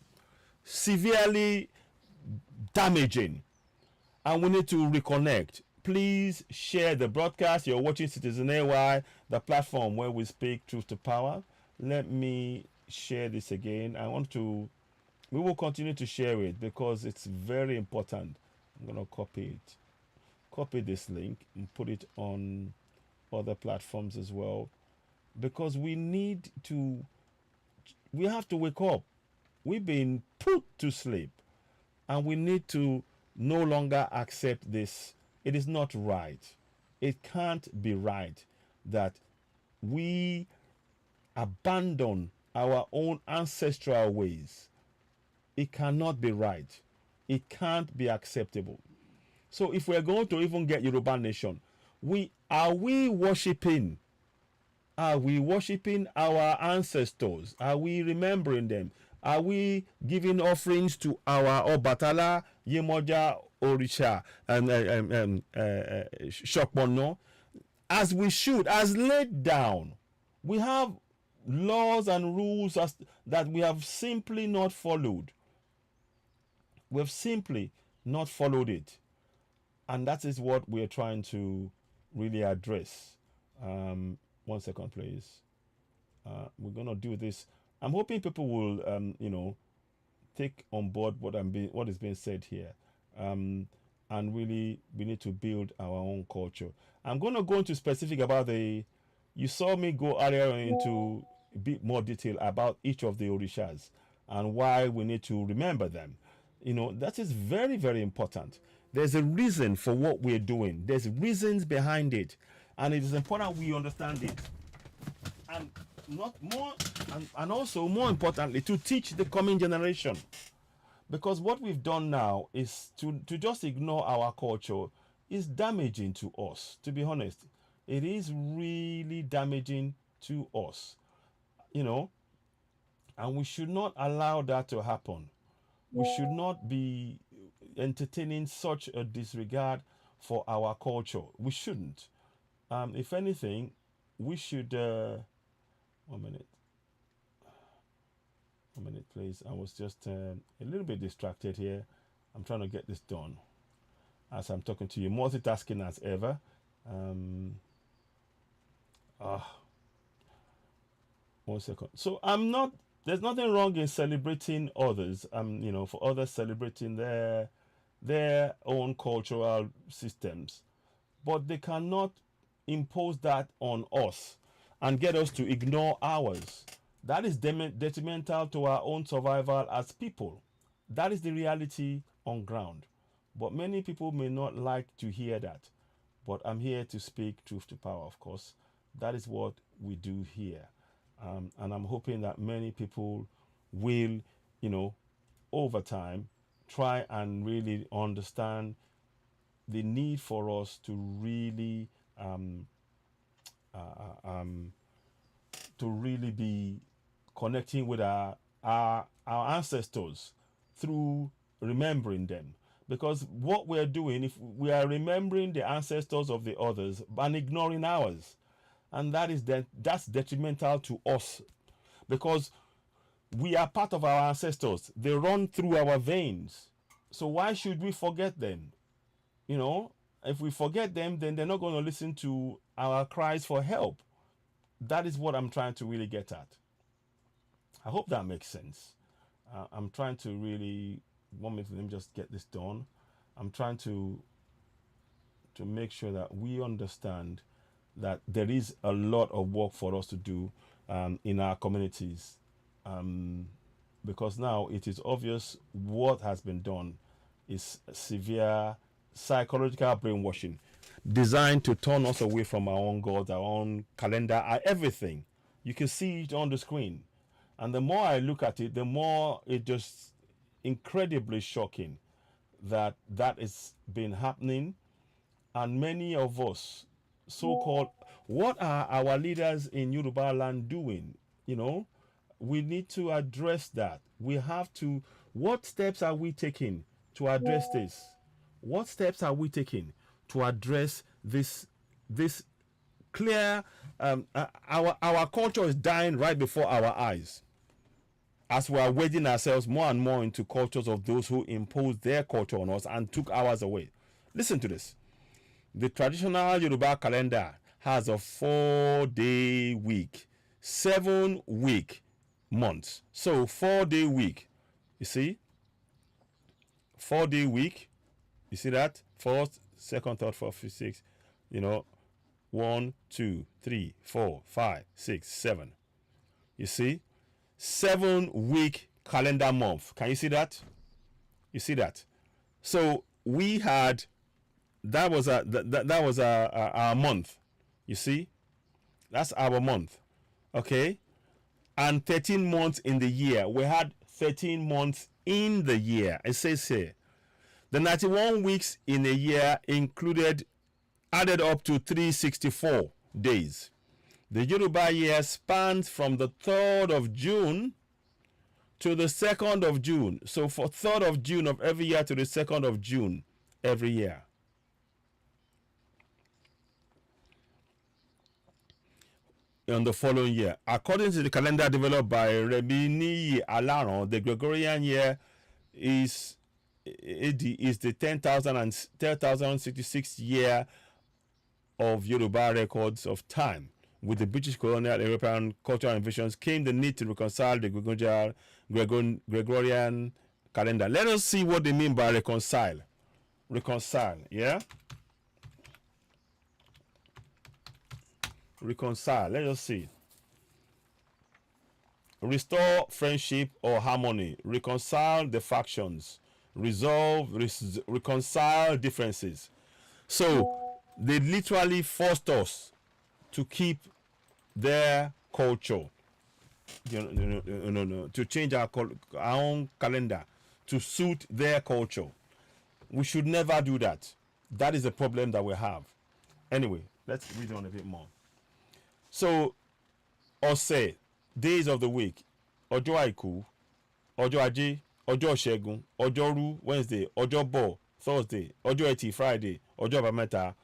severely damaging. And we need to reconnect. Please share the broadcast. You're watching Citizen AY, the platform where we speak truth to power. Let me share this again. We will continue to share it because it's very important. I'm going to copy it. Copy this link and put it on other platforms as well. Because we have to wake up. We've been put to sleep. And we need to no longer accept this. It is not right. It can't be right that we abandon our own ancestral ways. It cannot be right. It can't be acceptable. So if we're going to even get Yoruba Nation, are we worshiping our ancestors? Are we remembering them? Are we giving offerings to our Obatala, Yemoja, Orisha, and Shokmono? As we should, as laid down. We have laws and rules that we have simply not followed. We've simply not followed it. And that is what we're trying to really address. 1 second, please. We're going to do this. I'm hoping people will, take on board what is being said here. And really, we need to build our own culture. I'm going to go into specific about you saw me go earlier into a bit more detail about each of the Orishas and why we need to remember them. That is very, very important. There's a reason for what we're doing. There's reasons behind it. And it is important we understand it. And and also more importantly, to teach the coming generation. Because what we've done now is to just ignore our culture is damaging to us, to be honest. It is really damaging to us, and we should not allow that to happen. We should not be entertaining such a disregard for our culture. We shouldn't. If anything, we should... 1 minute. 1 minute, please. I was just a little bit distracted here. I'm trying to get this done as I'm talking to you. Multitasking as ever. 1 second. So there's nothing wrong in celebrating others. For others celebrating their own cultural systems, but they cannot impose that on us and get us to ignore ours. That is detrimental to our own survival as people. That is the reality on ground. But many people may not like to hear that. But I'm here to speak truth to power, of course. That is what we do here. And I'm hoping that many people will, over time, try and really understand the need for us to really be connecting with our ancestors through remembering them. Because what we're doing, if we are remembering the ancestors of the others and ignoring ours, and that's detrimental to us, because we are part of our ancestors. They run through our veins. So why should we forget them? You know, if we forget them, then they're not going to listen to our cries for help. That is what I'm trying to really get at. I hope that makes sense. I'm trying to really, let me just get this done. I'm trying to make sure that we understand that there is a lot of work for us to do in our communities, because now it is obvious what has been done is severe psychological brainwashing designed to turn us away from our own God, our own calendar, our everything. You can see it on the screen. And the more I look at it, the more it just incredibly shocking that is been happening. And many of us, so-called, what are our leaders in Yoruba land doing? You know, we need to address that. We have to, what steps are we taking to address this? What steps are we taking to address this clear, our culture is dying right before our eyes, as we are wading ourselves more and more into cultures of those who imposed their culture on us and took ours away. Listen to this. The traditional Yoruba calendar has a 4-day week, 7-week months. So 4-day week, you see? 4-day week, you see that? First, second, third, fourth, fifth, sixth, you know, 1, 2, 3, 4, 5, 6, 7. You see? 7-week calendar month. Can you see that? You see that? So we had, that was our month. You see? That's our month. Okay? And 13 months in the year. We had 13 months in the year. It says here. The 91 weeks in a year added up to 364 days. The Yoruba year spans from the 3rd of June to the 2nd of June. So for 3rd of June of every year to the 2nd of June every year. On the following year, according to the calendar developed by Rebini Alaron, the Gregorian year is the 10,066th year of Yoruba records of time. With the British colonial European cultural invasions came the need to reconcile the Gregorian calendar. Let us see what they mean by reconcile. Reconcile, yeah? Reconcile, let us see. Restore friendship or harmony. Reconcile the factions. Reconcile differences. So they literally forced us to keep their culture, to change our own calendar to suit their culture. We should never do that. That is the problem that we have. Anyway, let's read on a bit more. So, Ọ̀sẹ̀, days of the week, Ọjọ́ Àìkú, Ọjọ́ Ajé, Ọjọ́ Ìṣẹ́gun, Ọjọ́rú, Wednesday, Ọjọ́bọ̀, Thursday, Ọjọ́ Ẹtì, Friday, Ọjọ́ Àbámẹ́ta,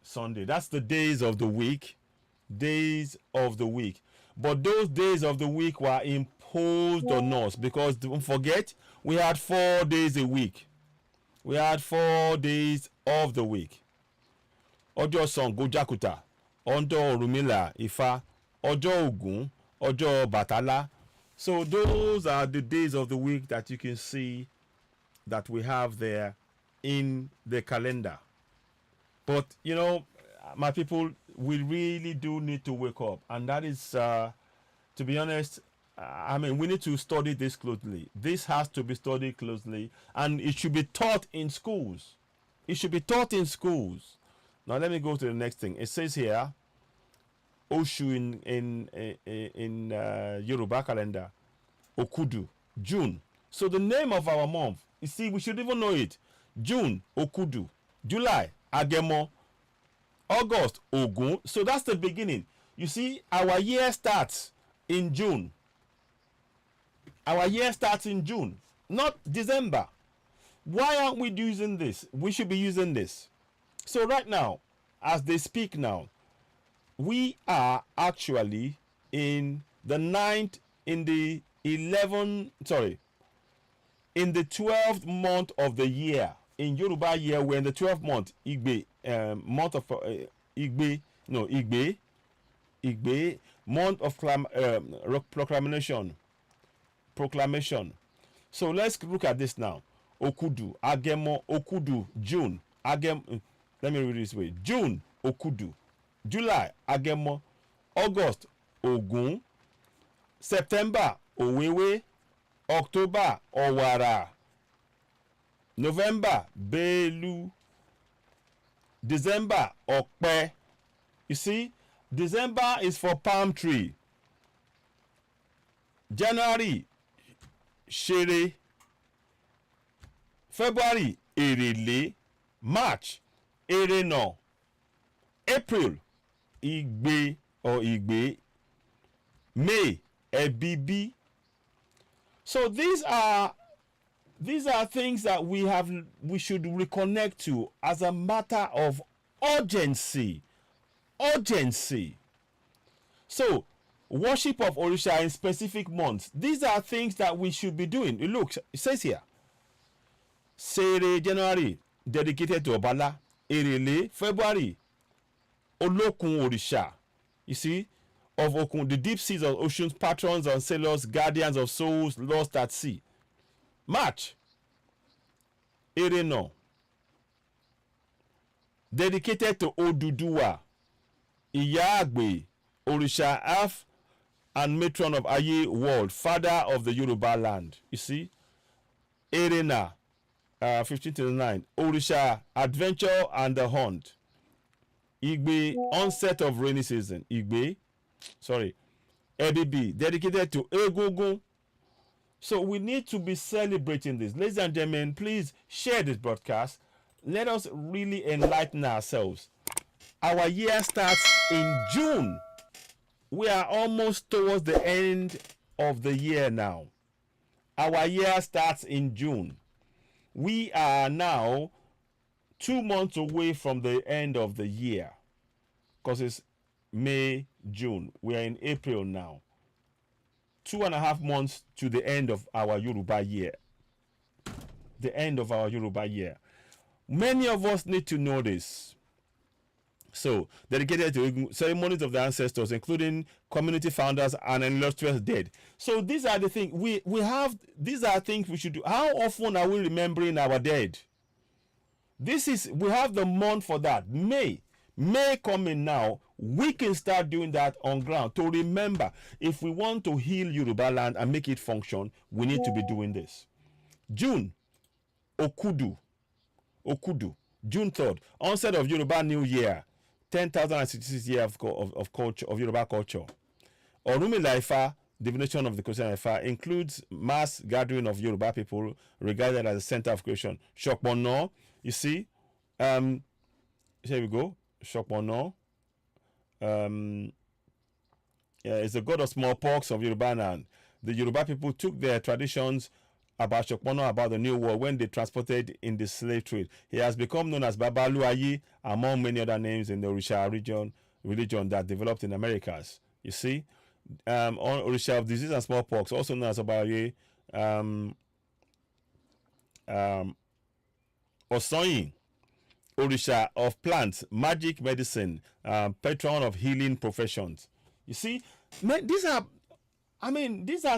Sunday. That's the days of the week. Days of the week. But those days of the week were imposed on us, because don't forget, we had 4 days a week. We had 4 days of the week. Ọjọ́ Ṣàngó Jákútà, Ọjọ́ Ọ̀rúnmìlà Ifá, Ọjọ́ Ògún, Ọjọ́ Bàtálá. So those are the days of the week that you can see that we have there in the calendar. But, you know, my people, we really do need to wake up. And that is, to be honest, I mean, we need to study this closely. This has to be studied closely. And it should be taught in schools. It should be taught in schools. Now, let me go to the next thing. It says here, Oshu in Yoruba calendar, Okudu, June. So the name of our month, you see, we should even know it. June, Okudu. July, Agemo. August, Ogun. So that's the beginning. You see, our year starts in June. Our year starts in June, not December. Why aren't we using this? We should be using this. So right now, as they speak now, we are actually in the 9th, in the 11th, sorry, in the 12th month of the year. In Yoruba year, we're in the 12th month, Igbe, month of Igbe, no, Igbe, month of proclamation. So let's look at this now. Okudu, Agemo, Okudu, June, Agem. Let me read it this way: June, Okudu, July, Agemo, August, Ogun, September, Owewe, October, Owara, November, Belu, December, Okpe. You see, December is for palm tree. January, Shere. February, Erele. March, Ereno. April, Igbe or Igbe. May, Ebibi. So these are things that we should reconnect to as a matter of urgency. So worship of Orisha in specific months, these are things that we should be doing. Look, it says here, Sere, January, dedicated to Obala. Erele, February, Olokun Orisha. You see, of Okun, the deep seas of oceans, patrons and sailors, guardians of souls lost at sea. March, Ereno, dedicated to Oduduwa, Iyagbe, Orisha, Alf and matron of Aye world, father of the Yoruba land. You see, Erena, 1529, Orisha, adventure and the hunt. Igbe, onset of rainy season. Igbe, sorry, Ebibi, dedicated to Egungun. So we need to be celebrating this. Ladies and gentlemen, please share this broadcast. Let us really enlighten ourselves. Our year starts in June. We are almost towards the end of the year now. Our year starts in June. We are now 2 months away from the end of the year, because it's May, June. We are in April now. 2.5 months to the end of our Yoruba year. The end of our Yoruba year. Many of us need to know this. So, dedicated to ceremonies of the ancestors, including community founders and illustrious dead. So these are the things we have. These are things we should do. How often are we remembering our dead? We have the month for that. May coming now. We can start doing that on ground to remember. If we want to heal Yoruba land and make it function, we need to be doing this. June, Okudu, June 3rd, onset of Yoruba New Year, 10,066 years of culture, of Yoruba culture. Orunmila Ifa, divination of the Christian Ifa, includes mass gathering of Yoruba people regarded as the center of creation. Shokbono, you see, here we go. Shokbono, is the god of smallpox of Yoruba land. The Yoruba people took their traditions about Shokbono, about the New World, when they transported in the slave trade. He has become known as Babaluayi, among many other names in the Orisha religion that developed in Americas. You see, Orisha of disease and smallpox, also known as Obaye, Osoyin, Orisha of plants, magic medicine, patron of healing professions. You see, these are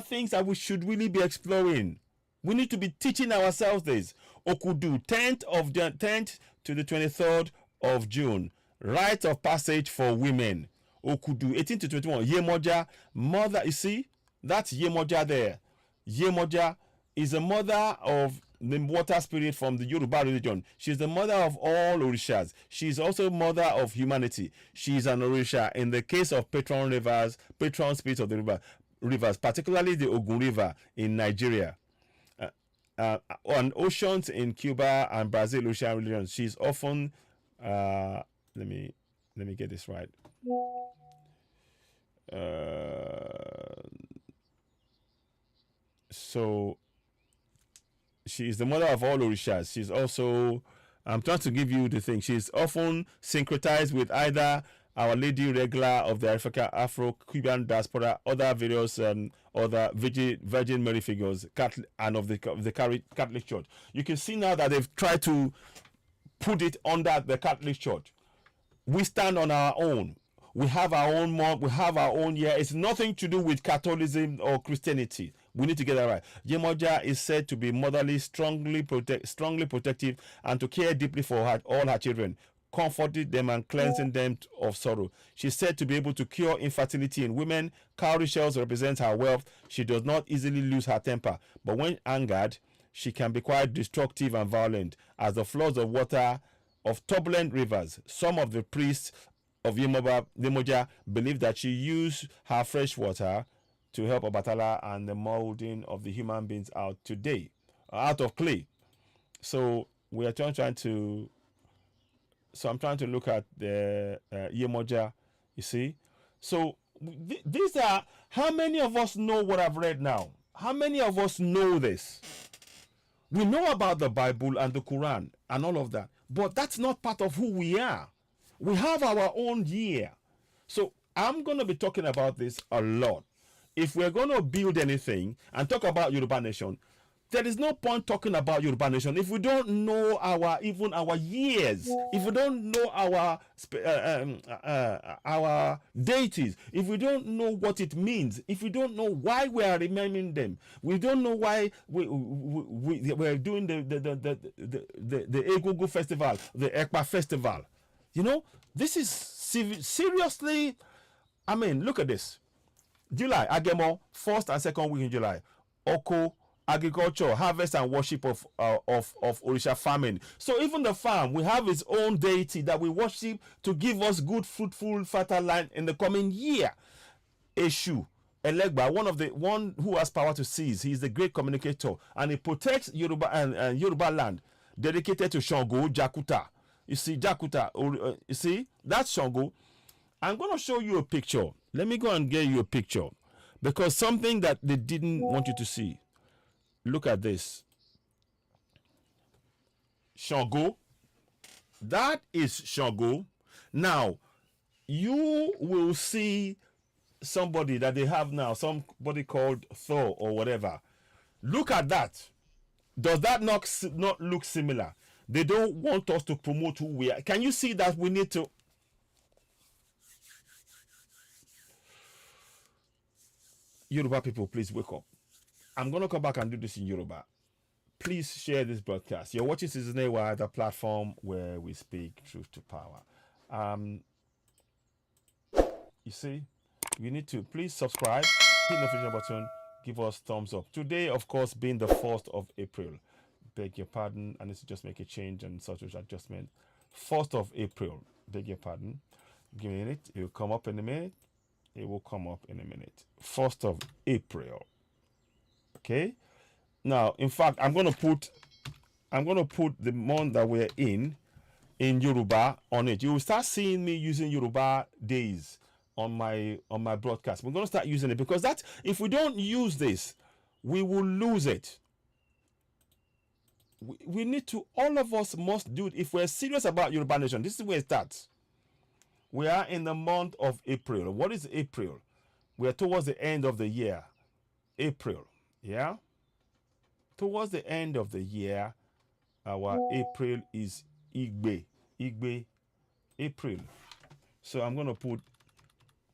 things that we should really be exploring. We need to be teaching ourselves this. Okudu, 10th to the 23rd of June, rite of passage for women. Okudu, 18 to 21. Yemoja, mother. You see, that's Yemoja there. Yemoja is a mother of the water spirit from the Yoruba religion. She's the mother of all Orishas. She's also mother of humanity. She's an Orisha in the case of patron spirits of the rivers, particularly the Ogun River in Nigeria. On oceans in Cuba and Brazil, ocean religions. She's often let me get this right. So She is the mother of all Orishas. She's also, I'm trying to give you the thing. She's often syncretized with either Our Lady Regular of the Afro-Cuban diaspora, other various other Virgin Mary figures, Catholic, and of the Catholic Church. You can see now that they've tried to put it under the Catholic Church. We stand on our own. We have our own month. We have our own year. It's nothing to do with Catholicism or Christianity. We need to get that right. Yemoja is said to be motherly, strongly protective, and to care deeply for all her children, comforting them and cleansing them of sorrow. She's said to be able to cure infertility in women. Cowrie shells represent her wealth. She does not easily lose her temper, but when angered, she can be quite destructive and violent. As the floods of water of turbulent rivers, some of the priests of Yemoja believe that she used her fresh water to help Obatala and the molding of the human beings out of clay. So we are trying to. So I'm trying to look at the Yemoja. You see, so these are, how many of us know what I've read now? How many of us know this? We know about the Bible and the Quran and all of that, but that's not part of who we are. We have our own year. So I'm going to be talking about this a lot. If we're going to build anything and talk about Yoruba Nation, there is no point talking about Yoruba Nation if we don't know our years, if we don't know our deities, if we don't know what it means, if we don't know why we are remembering them, we don't know why we're doing the Egungun festival, the Ekpa festival. You know, this is seriously, I mean, look at this. July, Agemo, first and second week in July. Oko, agriculture, harvest and worship of Orisha farming. So even the farm, we have its own deity that we worship to give us good, fruitful, fertile land in the coming year. Eshu, Elegba, one who has power to seize. He is the great communicator, and he protects Yoruba and Yoruba land, dedicated to Shango, Jakuta. You see, Jakuta, you see, that's Shango. I'm going to show you a picture. Let me go and get you a picture, because something that they didn't want you to see. Look at this. Shango. That is Shango. Now, you will see somebody that they have now, somebody called Thor or whatever. Look at that. Does that not look similar? They don't want us to promote who we are. Can you see that we need to? Yoruba people, please wake up. I'm going to come back and do this in Yoruba. Please share this broadcast. You're watching Season A, the platform where we speak truth to power. You see, you need to please subscribe, hit the notification button, give us thumbs up. Today, of course, being the 1st of April. Beg your pardon, I need to just make a change and such adjustment. 1st of April, beg your pardon. Give me a minute, it will come up in a minute. It will come up in a minute. 1st of April. Okay. Now, in fact, I'm gonna put the month that we're in Yoruba on it. You will start seeing me using Yoruba days on my broadcast. We're gonna start using it, because that, if we don't use this, we will lose it. We need to, all of us must do it if we're serious about Yoruba Nation. This is where it starts. We are in the month of April. What is April? We are towards the end of the year. April. Yeah? Towards the end of the year, our April is Igbe. Igbe, April. So I'm going to put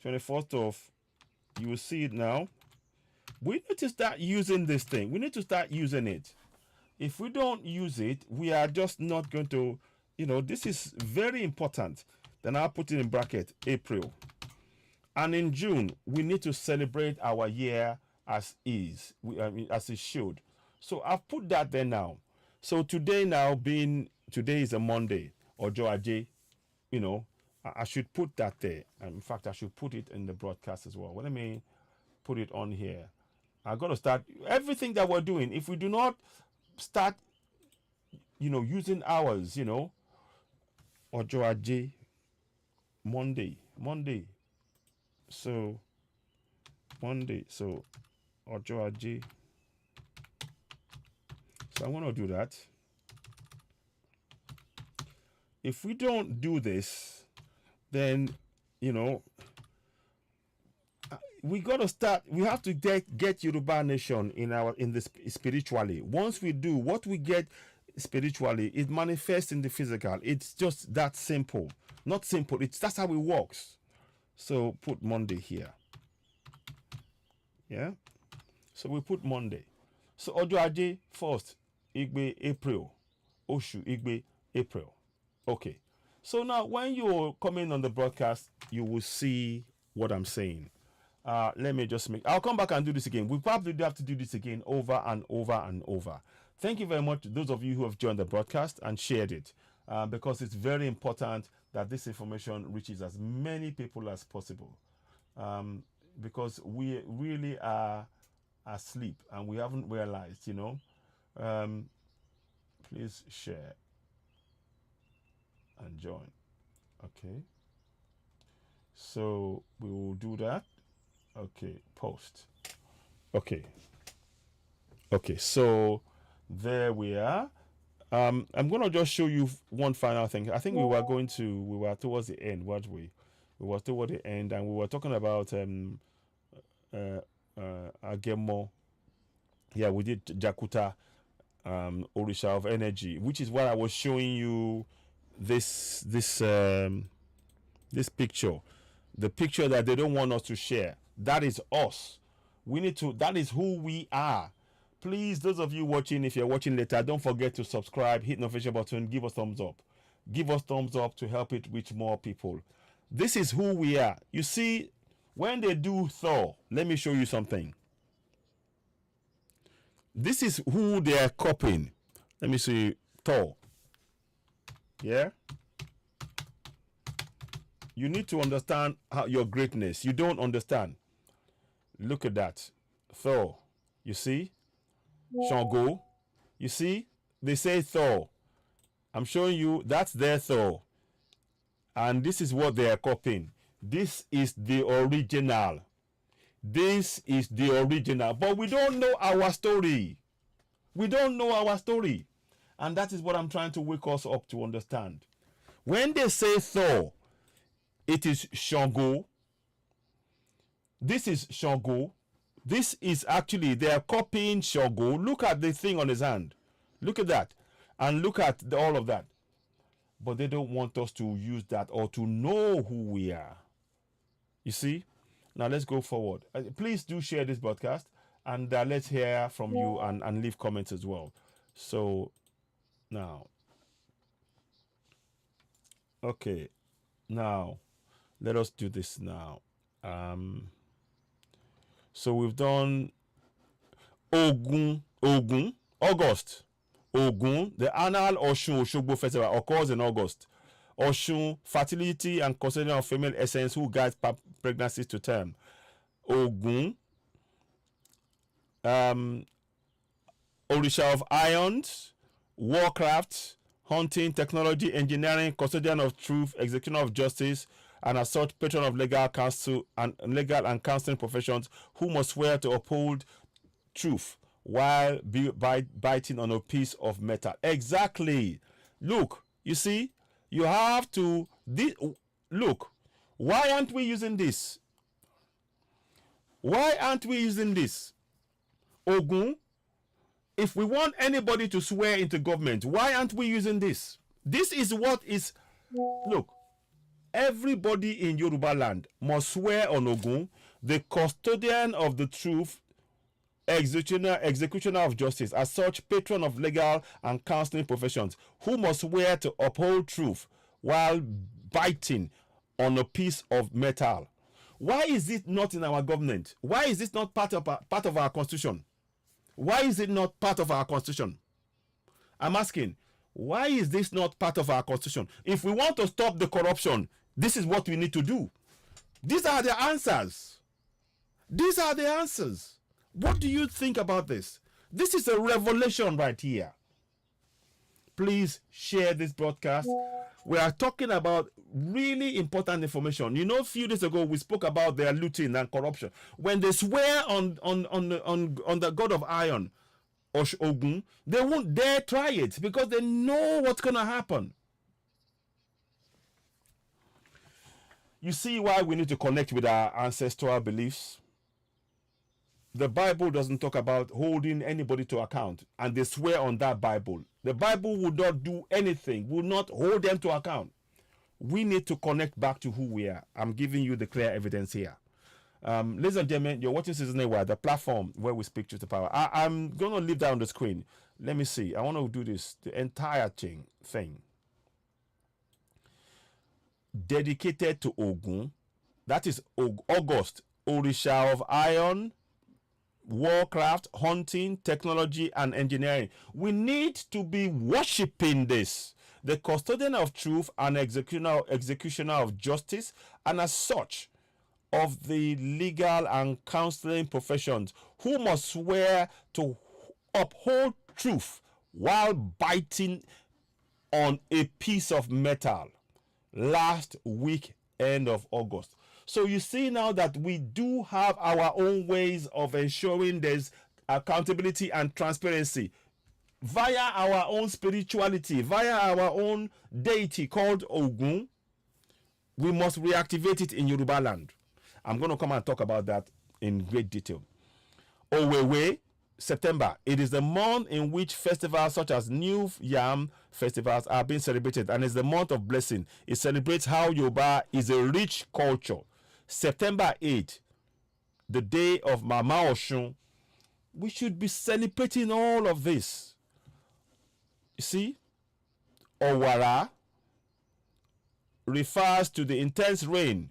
24th of, you will see it now. We need to start using this thing. We need to start using it. If we don't use it, we are just not going to, this is very important. Then I'll put it in bracket, April. And in June, we need to celebrate our year as is, as it should. So I've put that there now. So today is a Monday, or Joaje, I should put that there. And in fact, I should put it in the broadcast as well. Let me put it on here. I've got to start everything that we're doing. If we do not start, using hours, or Joaje, Monday. So Monday. So Ojo Aje. So I'm going to do that. If we don't do this, then, you know, we got to start. We have to get Yoruba Nation in this spiritually. Once we do what we get spiritually, it manifests in the physical. It's just that simple. Not simple. That's how it works. So put Monday here. Yeah. So we put Monday. So Ojo Aje 1st, Igbe April, Oshu Igbe April. Okay. So now when you're coming on the broadcast, you will see what I'm saying. Let me just I'll come back and do this again. We probably do have to do this again over and over and over. Thank you very much to those of you who have joined the broadcast and shared it, because it's very important that this information reaches as many people as possible, because we really are asleep and we haven't realized, you know. Please share and join. Okay. So we will do that. Okay, post. Okay. Okay, so there we are. I'm gonna just show you one final thing. I think we were towards the end, weren't we? We were toward the end, and we were talking about Agemo. Yeah, we did Jakuta, Orisha of energy, which is what I was showing you. This picture, the picture that they don't want us to share. That is us. We need to. That is who we are. Please, those of you watching, if you're watching later, don't forget to subscribe, hit the notification button, give us thumbs up. Give us thumbs up to help it reach more people. This is who we are. You see, when they do Thor, let me show you something. This is who they are copying. Let me see Thor. Yeah? You need to understand your greatness. You don't understand. Look at that. Thor. You see? Shango. You see? They say Thor. I'm showing you that's their Thor. And this is what they are copying. This is the original. This is the original. But we don't know our story. We don't know our story. And that is what I'm trying to wake us up to understand. When they say Thor, it is Shango. This is Shango. This is actually, they are copying Shango. Look at the thing on his hand. Look at that. And look at all of that. But they don't want us to use that or to know who we are. You see? Now let's go forward. Please do share this broadcast. And let's hear from you and leave comments as well. So, now. Okay. Now, let us do this now. So we've done Ogun, August. Ogun, the annual Oshun Oshogbo festival occurs in August. Oshun, fertility and custodian of female essence who guides pregnancies to term. Ogun, Orisha of irons, warcraft, hunting, technology, engineering, custodian of truth, executioner of justice, and as such, patron of legal counsel and legal and counseling professions who must swear to uphold truth while biting on a piece of metal. Exactly. Look, you see, you have to look. Why aren't we using this? Why aren't we using this? Ogun, if we want anybody to swear into government, why aren't we using this? This is what is, look, everybody in Yoruba land must swear on Ogun, the custodian of the truth, executioner of justice, as such, patron of legal and counseling professions, who must swear to uphold truth while biting on a piece of metal. Why is it not in our government? Why is this not part of our constitution? Why is it not part of our constitution? I'm asking, why is this not part of our constitution? If we want to stop the corruption, this is what we need to do. These are the answers. These are the answers. What do you think about this? This is a revelation right here. Please share this broadcast. We are talking about really important information. You know, a few days ago we spoke about their looting and corruption. When they swear on the God of iron, Ogun, they won't dare try it because they know what's going to happen. You see why we need to connect with our ancestral beliefs? The Bible doesn't talk about holding anybody to account, and they swear on that Bible. The Bible would not do anything, would not hold them to account. We need to connect back to who we are. I'm giving you the clear evidence here. Ladies and gentlemen, you're watching Season A, the platform where we speak truth to power. I'm going to leave that on the screen. Let me see. I want to do this, the entire thing. Dedicated to Ogun. That is August. Orisha of iron, warcraft, hunting, technology, and engineering. We need to be worshipping this. The custodian of truth and executioner of justice, and as such, of the legal and counseling professions, who must swear to uphold truth while biting on a piece of metal. Last week, end of August. So you see now that we do have our own ways of ensuring there's accountability and transparency via our own spirituality, via our own deity called Ogun. We must reactivate it in Yoruba land. I'm going to come and talk about that in great detail. Owewe, September. It is the month in which festivals such as New Yam festivals are being celebrated, and it's the month of blessing. It celebrates how Yoruba is a rich culture. September 8th, the day of Mama Oshun. We should be celebrating all of this. You see, Owara refers to the intense rain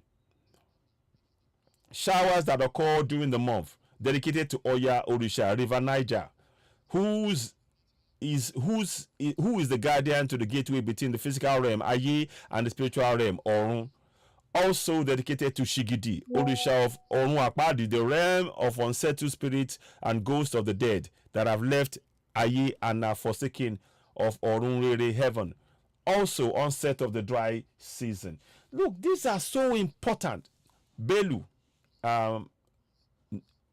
showers that occur during the month, dedicated to Oya Orisha, River Niger, who is the guardian to the gateway between the physical realm, Aye, and the spiritual realm, Orun. Also dedicated to Shigidi, Orisha of Orun Apadi, the realm of unsettled spirits and ghosts of the dead that have left Aye and are forsaken of Orun Rere heaven. Also onset of the dry season. Look, these are so important. Belu,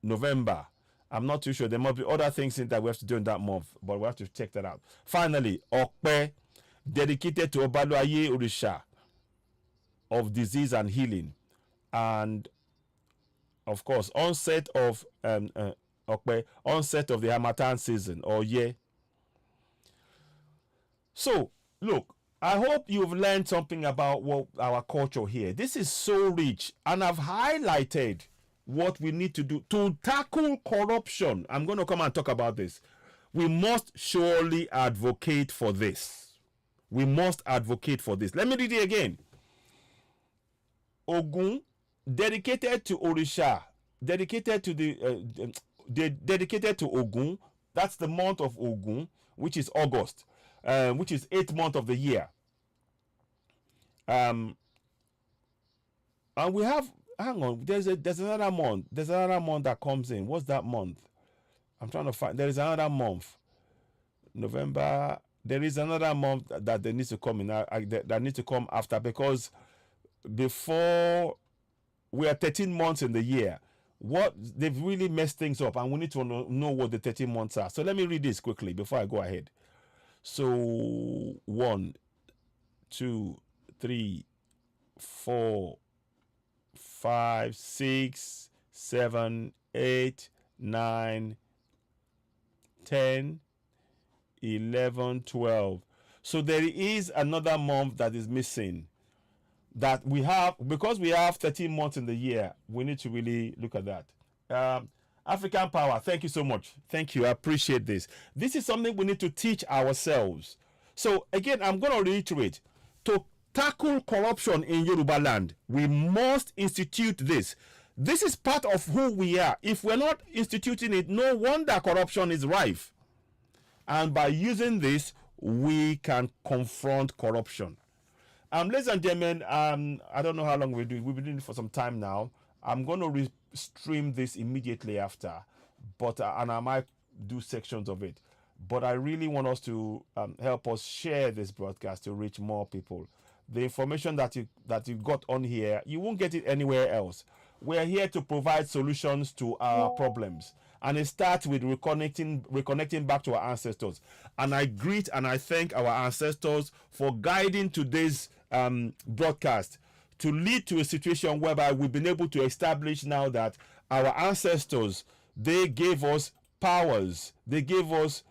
November. I'm not too sure. There must be other things in that we have to do in that month, but we have to check that out. Finally, Okpe, dedicated to Obaluaye Orisha of disease and healing, and of course, onset of Okpe, onset of the Harmattan season or year. So, look, I hope you've learned something about what our culture here. This is so rich, and I've highlighted what we need to do to tackle corruption. I'm going to come and talk about this. We must surely advocate for this. We must advocate for this. Let me read it again. Ogun, dedicated to Orisha, dedicated to dedicated to Ogun. That's the month of Ogun, which is August, which is 8th month of the year. And we have, hang on, there's another month. There's another month that comes in. What's that month? I'm trying to find. There is another month. November. There is another month that they need to come in. That needs to come after, because before we are 13 months in the year. What they've really messed things up, and we need to know what the 13 months are. So let me read this quickly before I go ahead. So 1, 2, 3, 4, 5, 6, 7, 8, 9, 10, 11, 12. So there is another month that is missing that we have, because we have 13 months in the year. We need to really look at that. African Power, thank you so much. Thank you. I appreciate this. This is something we need to teach ourselves. So again, I'm going to reiterate, to tackle corruption in Yoruba land, we must institute this. This is part of who we are. If we're not instituting it, no wonder corruption is rife. And by using this, we can confront corruption. Ladies and gentlemen, I don't know how long we'll do it. We've been doing it for some time now. I'm going to stream this immediately after, but and I might do sections of it. But I really want us to help us share this broadcast to reach more people. The information that you got on here, you won't get it anywhere else. We're here to provide solutions to our problems. And it starts with reconnecting back to our ancestors. And I greet and I thank our ancestors for guiding today's broadcast to lead to a situation whereby we've been able to establish now that our ancestors, they gave us powers, they gave us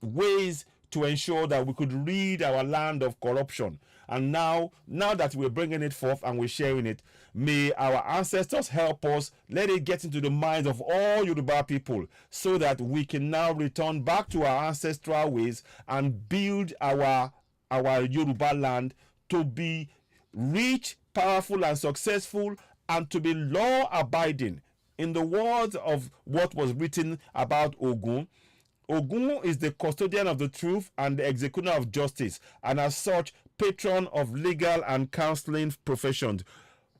ways to ensure that we could rid our land of corruption. And now that we're bringing it forth and we're sharing it, may our ancestors help us. Let it get into the minds of all Yoruba people so that we can now return back to our ancestral ways and build our Yoruba land to be rich, powerful, and successful, and to be law abiding. In the words of what was written about Ogun, Ogun is the custodian of the truth and the executioner of justice, and as such, patron of legal and counseling professions,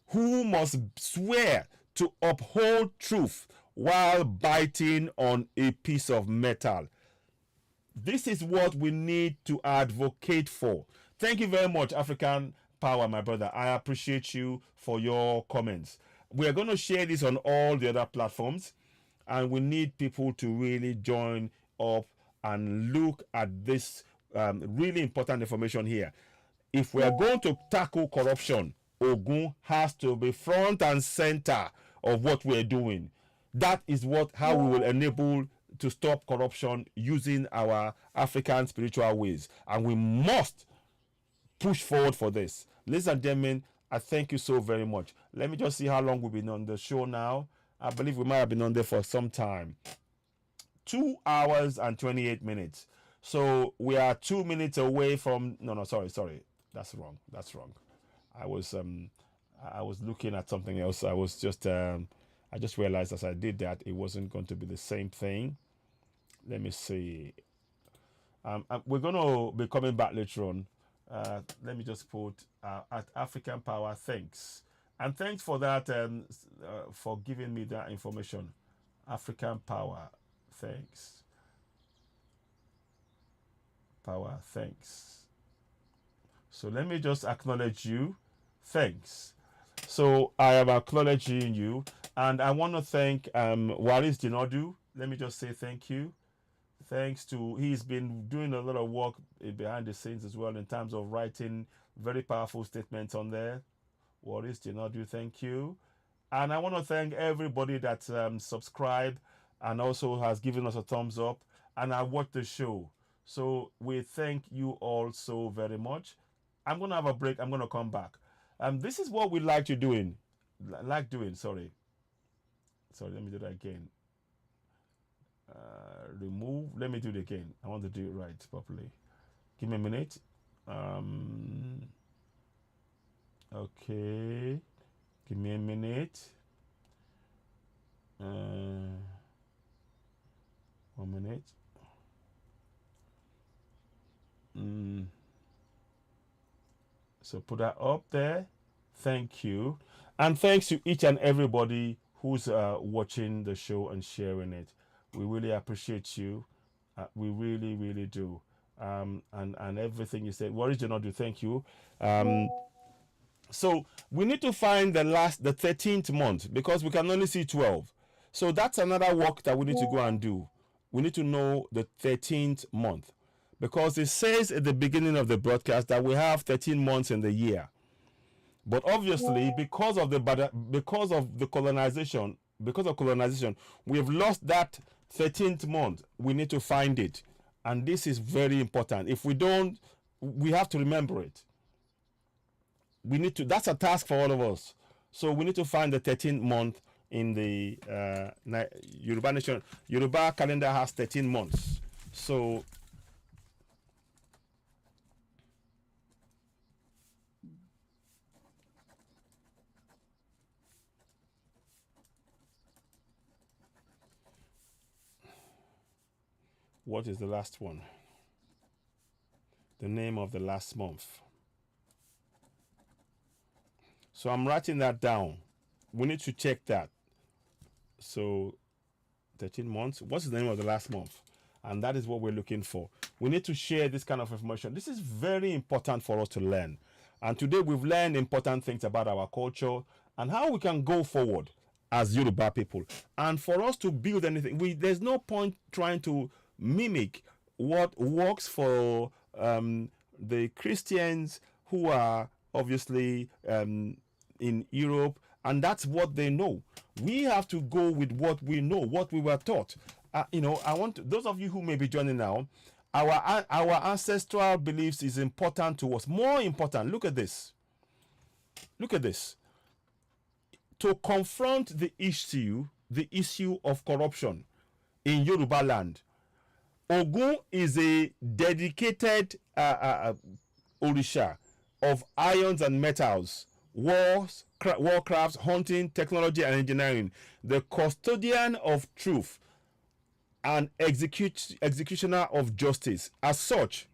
who must swear to uphold truth while biting on a piece of metal. This is what we need to advocate for. Thank you very much, African Power, my brother. I appreciate you for your comments. We are going to share this on all the other platforms, and we need people to really join up and look at this really important information here. If we are going to tackle corruption, Ogun has to be front and center of what we are doing. That is how we will enable to stop corruption using our African spiritual ways, and we must push forward for this. Ladies and gentlemen, I thank you so very much. Let me just see how long we've been on the show now. I believe we might have been on there for some time. 2 hours and 28 minutes. So we are 2 minutes away from sorry. That's wrong. I was looking at something else. I just realized as I did that it wasn't going to be the same thing. Let me see. We're going to be coming back later on. Let me just put at African Power, thanks. And thanks for that, for giving me that information. African Power, thanks. Power, thanks. So let me just acknowledge you. Thanks. So I am acknowledging you. And I want to thank Waris Dinodu. Let me just say thank you. Thanks to, he's been doing a lot of work behind the scenes as well in terms of writing very powerful statements on there. Waris Dinodu, thank you. And I want to thank everybody that subscribed and also has given us a thumbs up and I watched the show. So we thank you all so very much. I'm going to have a break. I'm going to come back. This is what we like doing. Sorry, let me do that again. Remove. Let me do it again. I want to do it right properly. Give me a minute. Okay. Give me a minute. 1 minute. So put that up there. Thank you. And thanks to each and everybody who's watching the show and sharing it. We really appreciate you. We really, really do. And everything you said. What did you not do? Thank you. So we need to find the 13th month because we can only see 12. So that's another work that we need to go and do. We need to know the 13th month because it says at the beginning of the broadcast that we have 13 months in the year. But obviously, because of colonization, we have lost that 13th month. We need to find it. And this is very important. If we don't, we have to remember it. That's a task for all of us. So we need to find the 13th month in the Yoruba nation. Yoruba calendar has 13 months. So what is the last one? The name of the last month. So I'm writing that down. We need to check that. So 13 months. What's the name of the last month? And that is what we're looking for. We need to share this kind of information. This is very important for us to learn. And today we've learned important things about our culture and how we can go forward as Yoruba people. And for us to build anything, there's no point trying to mimic what works for the Christians who are obviously in Europe, and that's what they know. We have to go with what we know, what we were taught. I want those of you who may be joining now. Our ancestral beliefs is important to us. More important, look at this. Look at this. To confront the issue of corruption in Yoruba land, Ogun is a dedicated Orisha of irons and metals, warcrafts, hunting, technology, and engineering, the custodian of truth and executioner of justice. As such,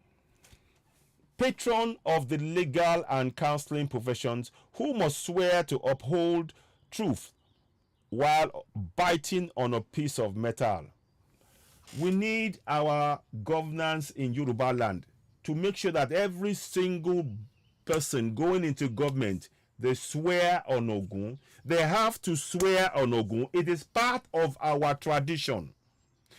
patron of the legal and counseling professions, who must swear to uphold truth while biting on a piece of metal. We need our governance in Yoruba land to make sure that every single person going into government, they swear on Ogun. They have to swear on Ogun. It is part of our tradition.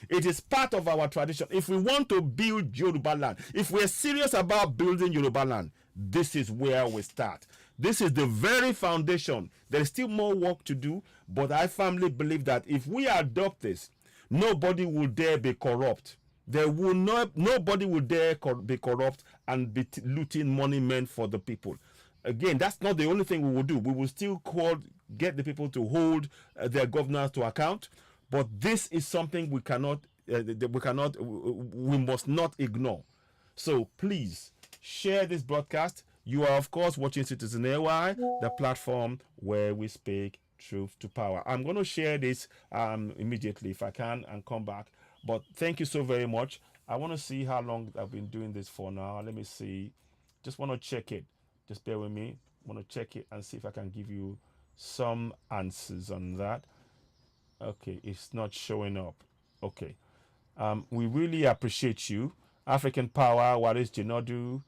It is part of our tradition. If we want to build Yoruba land, if we're serious about building Yoruba land, this is where we start. This is the very foundation. There is still more work to do, but I firmly believe that if we adopt this, nobody will dare be corrupt. Nobody will dare be corrupt and be looting money meant for the people. Again, that's not the only thing we will do. We will still get the people to hold their governors to account. But this is something we must not ignore. So please share this broadcast. You are, of course, watching Citizen AY, the platform where we speak truth to power. I'm going to share this immediately if I can and come back. But thank you so very much. I want to see how long I've been doing this for now. Let me see. Just want to check it. Just bear with me. I want to check it and see if I can give you some answers on that. Okay, it's not showing up. Okay. We really appreciate you. African Power, Waris Jinodu.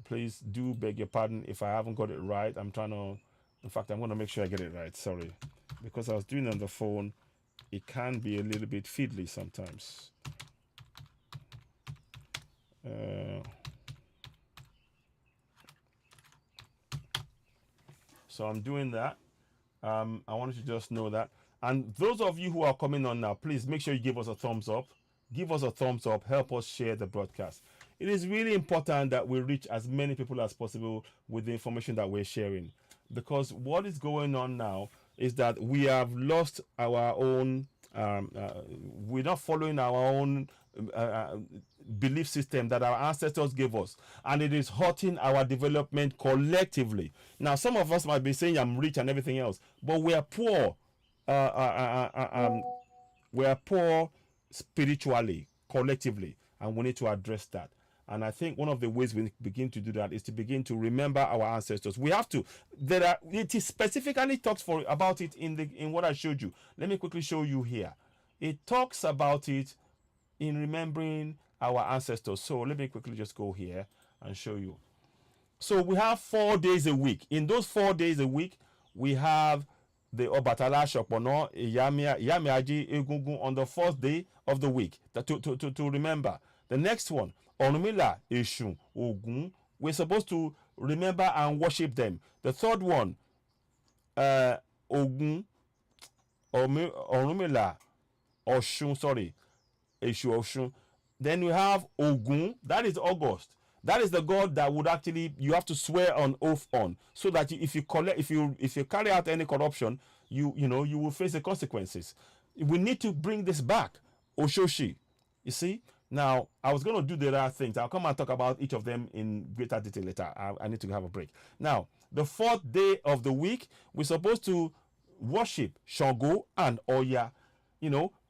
Please do beg your pardon if I haven't got it right. I'm trying to, in fact, I'm going to make sure I get it right. Sorry. Because I was doing it on the phone, it can be a little bit fiddly sometimes. So I'm doing that. I wanted to just know that. And those of you who are coming on now, please make sure you give us a thumbs up. Give us a thumbs up. Help us share the broadcast. It is really important that we reach as many people as possible with the information that we're sharing. Because what is going on now is that we have lost our own, we're not following our own belief system that our ancestors gave us, and it is hurting our development collectively. Now, some of us might be saying I'm rich and everything else, but we are poor. We are poor spiritually, collectively, and we need to address that. And I think one of the ways we begin to do that is to begin to remember our ancestors. We have to. It is specifically talks about it in what I showed you. Let me quickly show you here. It talks about it in remembering our ancestors. So let me quickly just go here and show you. So we have 4 days a week. In those 4 days a week, we have the Obatala Shopono, Yamiaji, Egungun on the 4th day of the week to remember. The next one, Onumila, Eshun, Ogun. We're supposed to remember and worship them. The third one, Ogun, Onumila, Oshun, sorry, Eshu, Oshun. Then we have Ogun, that is August. That is the god that would actually you have to swear on oath on, so that if you carry out any corruption, you will face the consequences. We need to bring this back. Oshoshi, you see. Now I was going to do the other things. I'll come and talk about each of them in greater detail later. I need to have a break. Now the 4th day of the week, we're supposed to worship Shango and Oya.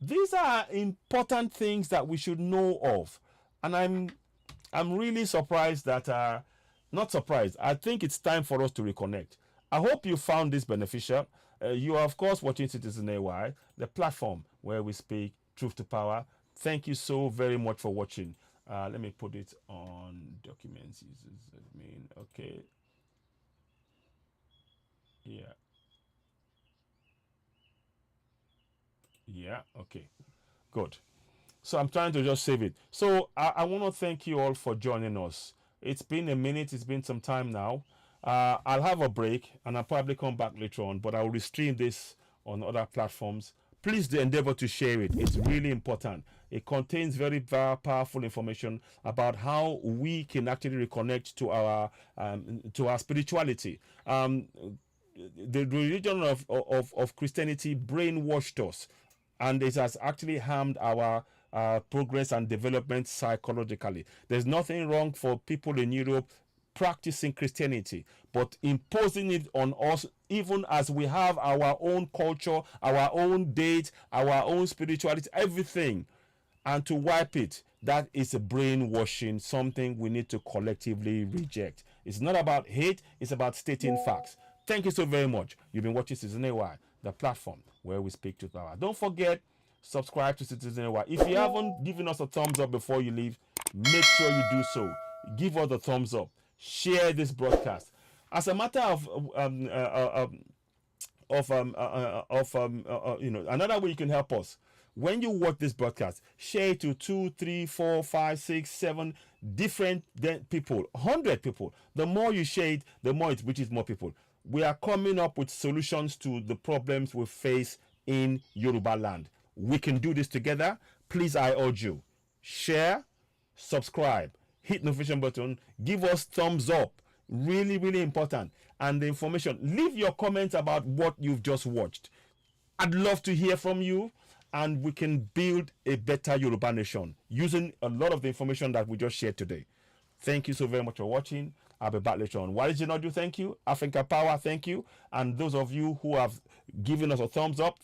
These are important things that we should know of, and I'm really surprised that, not surprised, I think it's time for us to reconnect. I hope you found this beneficial. You are, of course, watching Citizen AY, the platform where we speak truth to power. Thank you so very much for watching. Let me put it on documents. Okay. Yeah. Yeah, okay, good. So I'm trying to just save it. So I want to thank you all for joining us. It's been a minute, it's been some time now. I'll have a break and I'll probably come back later on, but I will stream this on other platforms. Please do endeavor to share it. It's really important. It contains very, very powerful information about how we can actually reconnect to our spirituality. The religion of Christianity brainwashed us, and it has actually harmed our progress and development psychologically. There's nothing wrong for people in Europe practicing Christianity, but imposing it on us, even as we have our own culture, our own date, our own spirituality, everything, and to wipe it, that is a brainwashing, something we need to collectively reject. It's not about hate, it's about stating facts. Thank you so very much. You've been watching Citizen AY, the platform where we speak to power. Don't forget, subscribe to Citizen AY. If you haven't given us a thumbs up before you leave, make sure you do so. Give us a thumbs up. Share this broadcast. As a matter of another way you can help us, when you watch this broadcast, share it to 2, 3, 4, 5, 6, 7 different people, 100 people. The more you share it, the more it reaches more people. We are coming up with solutions to the problems we face in Yoruba land. We can do this together. Please, I urge you, share, subscribe, hit notification button, give us thumbs up. Really, really important. And the information, leave your comments about what you've just watched. I'd love to hear from you, and we can build a better Yoruba nation using a lot of the information that we just shared today. Thank you so very much for watching. I'll be back later on. Why did you not do? Thank you. Africa Power, thank you. And those of you who have given us a thumbs up,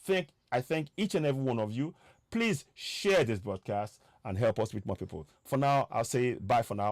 I thank each and every one of you. Please share this broadcast and help us with more people. For now, I'll say bye for now.